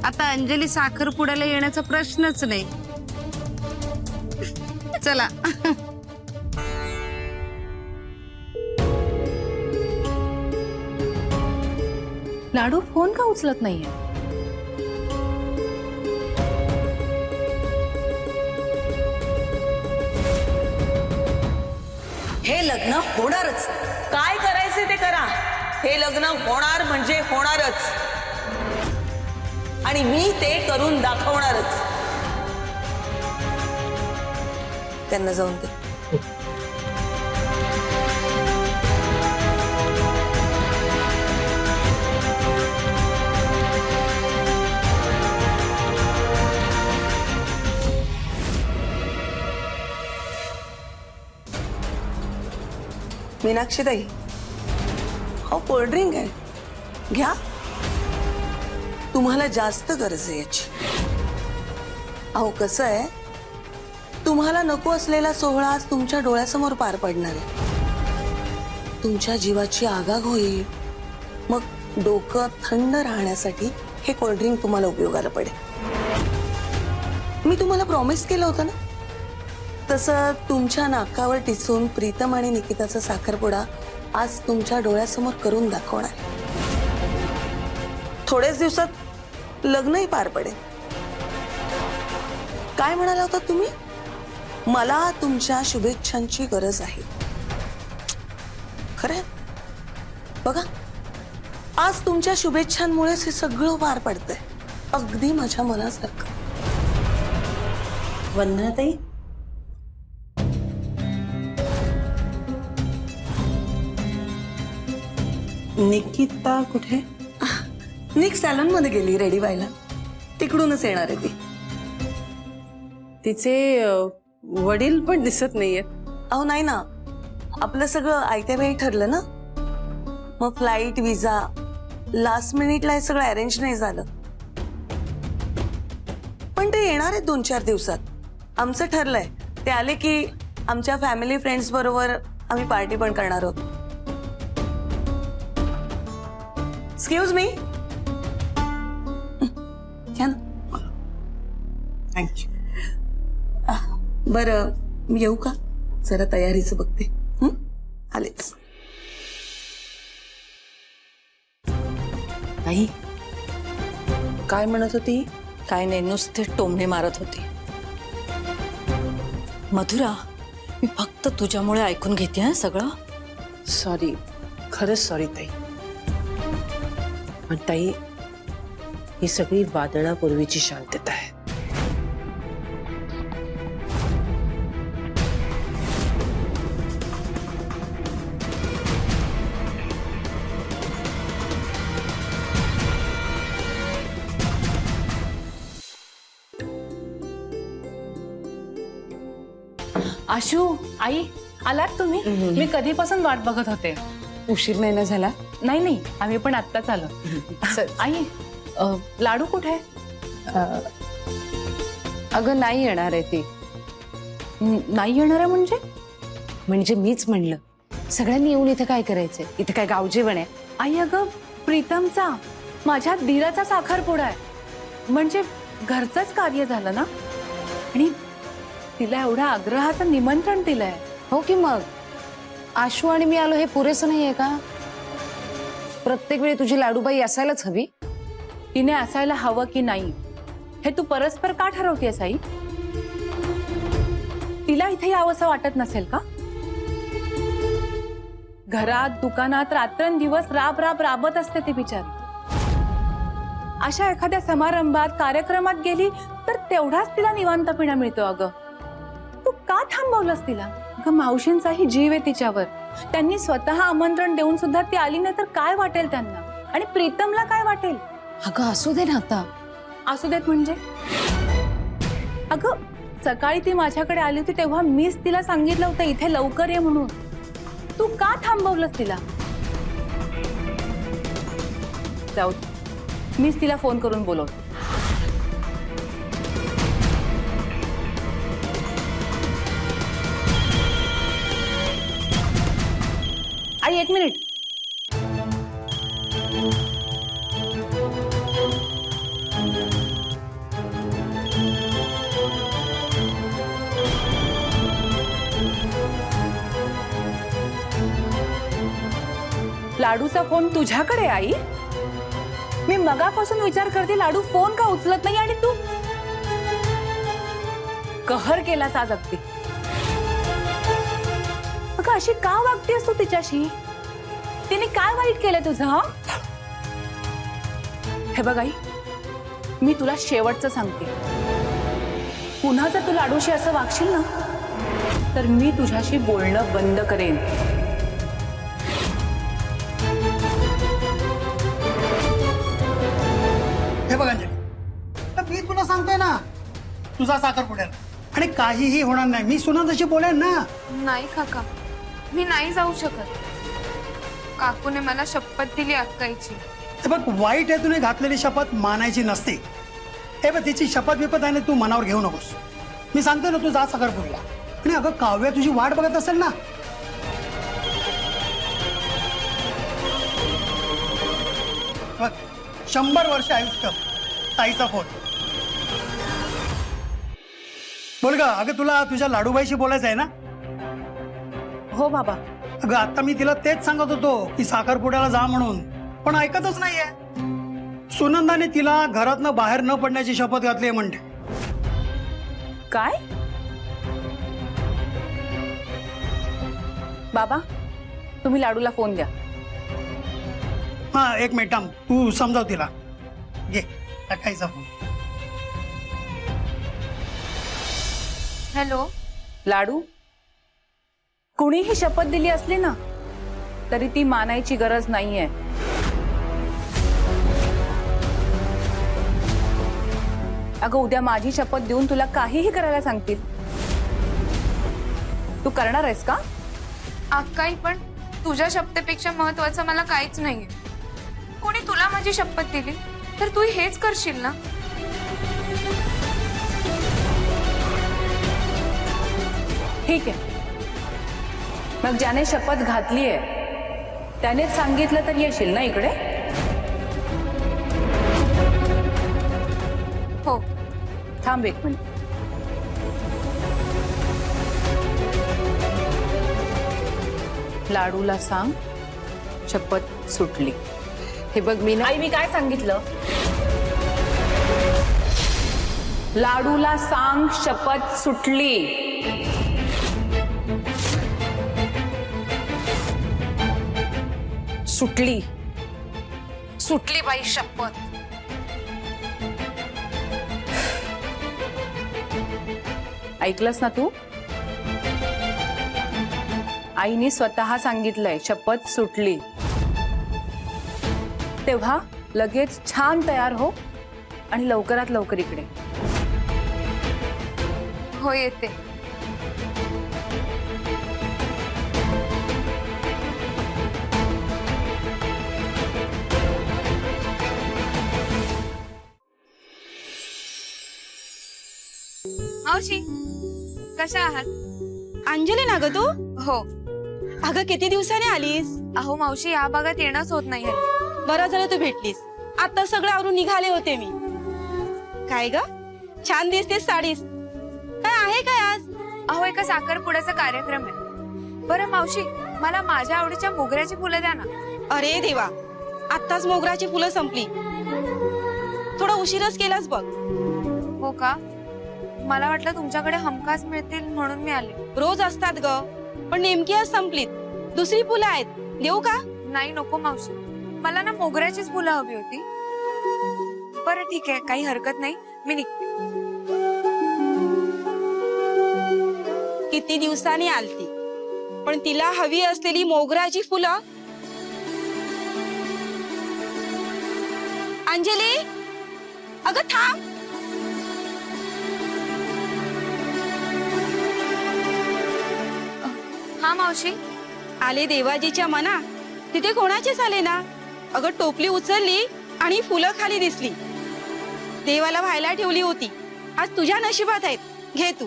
आता अंजली साखरपुड्याला येण्याचा प्रश्नच नाही. चला. लाडू फोन का उचलत नाहीये? हे लग्न होणारच. काय करायचे ते करा, हे लग्न होणार म्हणजे होणारच, आणि मी ते करून दाखवणारच. त्यांना जाऊन दे. मीनाक्षी ताई, हो कोल्ड्रिंक आहे, घ्या. तुम्हाला जास्त गरज आहे याची. अहो कसं आहे, तुम्हाला नको असलेला सोहळा आज तुमच्या डोळ्यासमोर पार पडणार आहे. तुमच्या जीवाची आगाग होईल. मग डोकं थंड राहण्यासाठी हे कोल्ड्रिंक तुम्हाला उपयोगाला पडेल. मी तुम्हाला प्रॉमिस केलं होतं ना, तसं तुमच्या नाकावर टिचून प्रीतम आणि निकिताचा साखरपुडा आज तुमच्या डोळ्यासमोर करून दाखवणार. थोड्याच दिवसात लग्नही पार पडेल. काय म्हणाला होता तुम्ही? मला तुमच्या शुभेच्छांची गरज आहे. खरं बघा, आज तुमच्या शुभेच्छांमुळेच हे सगळं पार पडतंय, अगदी माझ्या मनासारखं. वंदनाताई, निकिता कुठे? निक सॅलून मध्ये गेली रेडी व्हायला, तिकडूनच येणार आहे ती. तिचे वडील पण दिसत नाहीयेत. अहो नाही ना, आपलं सगळं आयत्या वेळी ठरलं ना, मग फ्लाईट, विजा, लास्ट मिनिटला हे सगळं अरेंज नाही झालं. पण ते येणार आहेत 2-4 दिवसात. आमचं ठरलंय, ते आले की आमच्या फॅमिली फ्रेंड्स बरोबर आम्ही पार्टी पण करणार आहोत. Excuse me, thank you. बरं, मी येऊ का? जरा तयारीचं बघते. आलेच. आई काय म्हणत होती? काय नाही, नुसते टोमणे मारत होती. मधुरा, मी फक्त तुझ्यामुळे ऐकून घेते हं सगळं. सॉरी, खरंच सॉरी ताई. पण ताई, ही सगळी वादळापूर्वीची शांतता आहे. आशू, आई, आलात तुम्ही? मी कधीपासून वाट बघत होते. उशीर नाही ना झाला? नाही, आम्ही पण आत्ताच आलो. आई, लाडू कुठे आहे? अगं नाही येणार आहे ती. नाही येणार आहे म्हणजे? म्हणजे मीच म्हणलं सगळ्यांनी येऊन इथे काय करायचंय? इथे काय गावजेवण आहे? आई, अगं प्रीतमचा, माझ्या धीराचा साखरपुडा आहे. म्हणजे घरचंच कार्य झालं ना. आणि तिला एवढ्या आग्रहाचं निमंत्रण दिलंय. हो की मग आशू आणि मी आलो हे पुरेसं नाहीये का? प्रत्येक वेळी तुझी लाडूबाई असायलाच हवी? तिने असायला हवं की नाही हे तू परस्पर का ठरवतेस आई? तिला इथे यावंसं वाटत नसेल का? घरात दुकानात रात्रंदिवस राबत असते ती बिचारी. अशा एखाद्या समारंभात कार्यक्रमात गेली तर तेवढाच तिला निवांतपणा मिळतो. अगं तू का थांबवलंस तिला? अगं मावशींचाही जीव आहे तिच्यावर. त्यांनी स्वतः आमंत्रण देऊन सुद्धा ती आली नाही तर काय वाटेल त्यांना? आणि प्रीतमला काय वाटेल? अगं असू दे ना आता. असू देत म्हणजे? अगं सकाळी ती माझ्याकडे आली होती तेव्हा मीच तिला सांगितलं होतं इथे लवकर ये म्हणून. तू का थांबवलंस तिला? जाऊ दे, मीच तिला फोन करून बोलवतो. आई, 1 मिनिट. लाडूचा फोन तुझ्याकडे? आई, मी मगापासून विचार करते लाडू फोन का उचलत नाही आणि तू कहर केलास आज अगदी. अगं अशी का वागतेस तू तिच्याशी? तिने काय वाईट केलं तुझं? हा, हे बघ आई, मी तुला शेवटचं सांगते. पुन्हा जर तू लाडूशी असं वागशील ना तर मी तुझ्याशी बोलणं बंद करेन. हे बघ अंजली, तर मी तुला सांगतोय ना तुझा साखरपुड्याला आणि काहीही होणार नाही. मी सुनंदाशी बोलेन ना. नाही काका, मी नाही जाऊ शकत. काकूने मला शपथ दिली अक्काईची. हे बघ, वाईट हेतूने घातलेली शपथ मानायची नसते. हे बघ, तिची शपथ विपत आहे ना, तू मनावर घेऊ नकोस. मी सांगतोय ना, तू जा साखरपुड्याला. आणि अगं काव्या तुझी वाट बघत असेल ना. बघ, 100 वर्ष आयुष्य. ताईचा फोन. बोल ग. अगं तुला तुझ्या लाडूबाईशी बोलायचं आहे ना? हो बाबा. अगं आता मी तिला तेच सांगत होतो की साखरपुड्याला जा म्हणून, पण ऐकतच नाहीये. सुनंदाने तिला घरातनं बाहेर न पडण्याची शपथ घातली म्हणते. काय? बाबा, तुम्ही लाडूला फोन द्या. हा, 1 मिनिट थांब. तू समजाव तिला. घे टाकायचा फोन. हॅलो लाडू, कुणीही शपथ दिली असली ना तरी ती मानायची गरज नाहीये. अगं उद्या माझी शपथ देऊन तुला काहीही करायला सांगतील. तू करणार आहेस का? अक्काई, पण तुझ्या शपथेपेक्षा महत्वाचं मला काहीच नाहीये. कोणी तुला माझी शपथ दिली तर तू हेच करशील ना? ठीक आहे, मग ज्याने शपथ घातली आहे त्यानेच सांगितलं तर येशील ना इकडे? हो. थांब 1 मिनिट. लाडूला सांग शपथ सुटली. हे बघ मी ना. आई, मी काय सांगितलं? लाडूला सांग शपथ सुटली. सुटली सुटली बाई शपथ. ऐकलंस ना तू? आईने स्वतः सांगितलंय शपथ सुटली तेव्हा लगेच छान तयार हो आणि लवकरात लवकर इकडे. हो येते. मावशी कशा आहात? अंजली ना ग तू? हो. अगं किती दिवसाने आलीस? अहो मावशी या भागात येणंच होत नाही हल्ली. बरं झालं तू भेटलीस. आता सगळं आवरून निघाले होते मी. काय ग छान दिसतेस साडीस. काय आहे काय आज? अहो एका साखरपुड्याचा कार्यक्रम आहे. बरं मावशी मला माझ्या आवडीच्या मोगऱ्याची फुलं द्या ना. अरे देवा आत्ताच मोगऱ्याची फुलं संपली. थोडा उशीरच केलास बघ. हो का? मला वाटलं तुमच्याकडे हमखास मिळतील म्हणून मी आले. रोज असतात ग पण नेमकी आज संपलीत. दुसरी फुलं आहेत देऊ का? नाही नको मावशी मला ना मोगऱ्याचीच फुलं हवी होती. बरं ठीक आहे काही हरकत नाही मी निघते. किती दिवसांनी आलती पण तिला हवी असलेली मोगऱ्याची फुलं. अंजली अगं थांब. हा मावशी. आले देवाजीच्या मना तिथे कोणाचेच आले ना. अगं टोपली उचलली आणि फुलं खाली दिसली. देवाला व्हायला ठेवली होती. आज तुझ्या नशिबात आहेत. घे तू.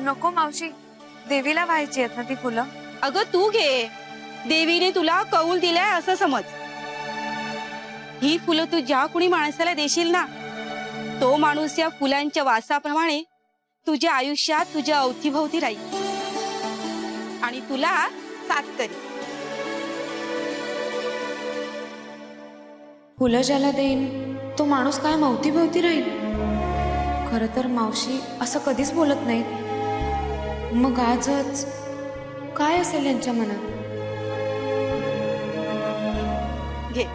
नको मावशी देवीला व्हायची आहेत ना ती फुलं. अगं तू घे. देवीने तुला कौल दिलाय असं समज. ही फुलं तू ज्या कुणी माणसाला देशील ना तो माणूस या फुलांच्या वासाप्रमाणे तुझ्या आयुष्यात तुझ्या अवतीभोवती राहील आणि तुला साथ करेल. फुलं ज्याला देईन तो माणूस काय मवतीभोवती राहील. खरं तर मावशी असं कधीच बोलत नाहीत. मग आजच काय असेल यांच्या मनात? घे.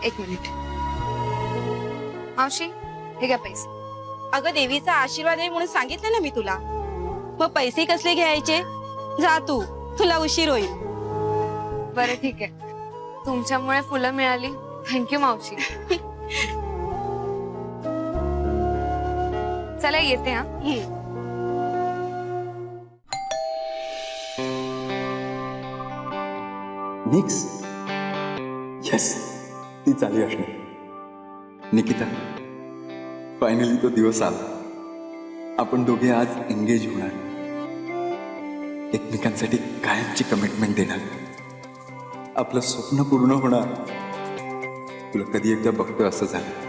एक मिनिट मावशी हे घ्या पैसे. अगं देवीचा आशीर्वाद आहे म्हणून सांगितलं ना मी तुला. मग पैसे कसले घ्यायचे? जा तू तुला उशीर होईल. बरं ठीक आहे तुमच्यामुळे फुलं मिळाली. थँक्यू मावशी. चला येते हा. निक्स यस तीच आली असणार. निकिता फायनली तो दिवस आला. आपण दोघे आज एंगेज होणार. एकमेकांसाठी कायमची कमिटमेंट देणार. आपलं स्वप्न पूर्ण होणार. तुला कधी एकदा बघतोय असं झालं.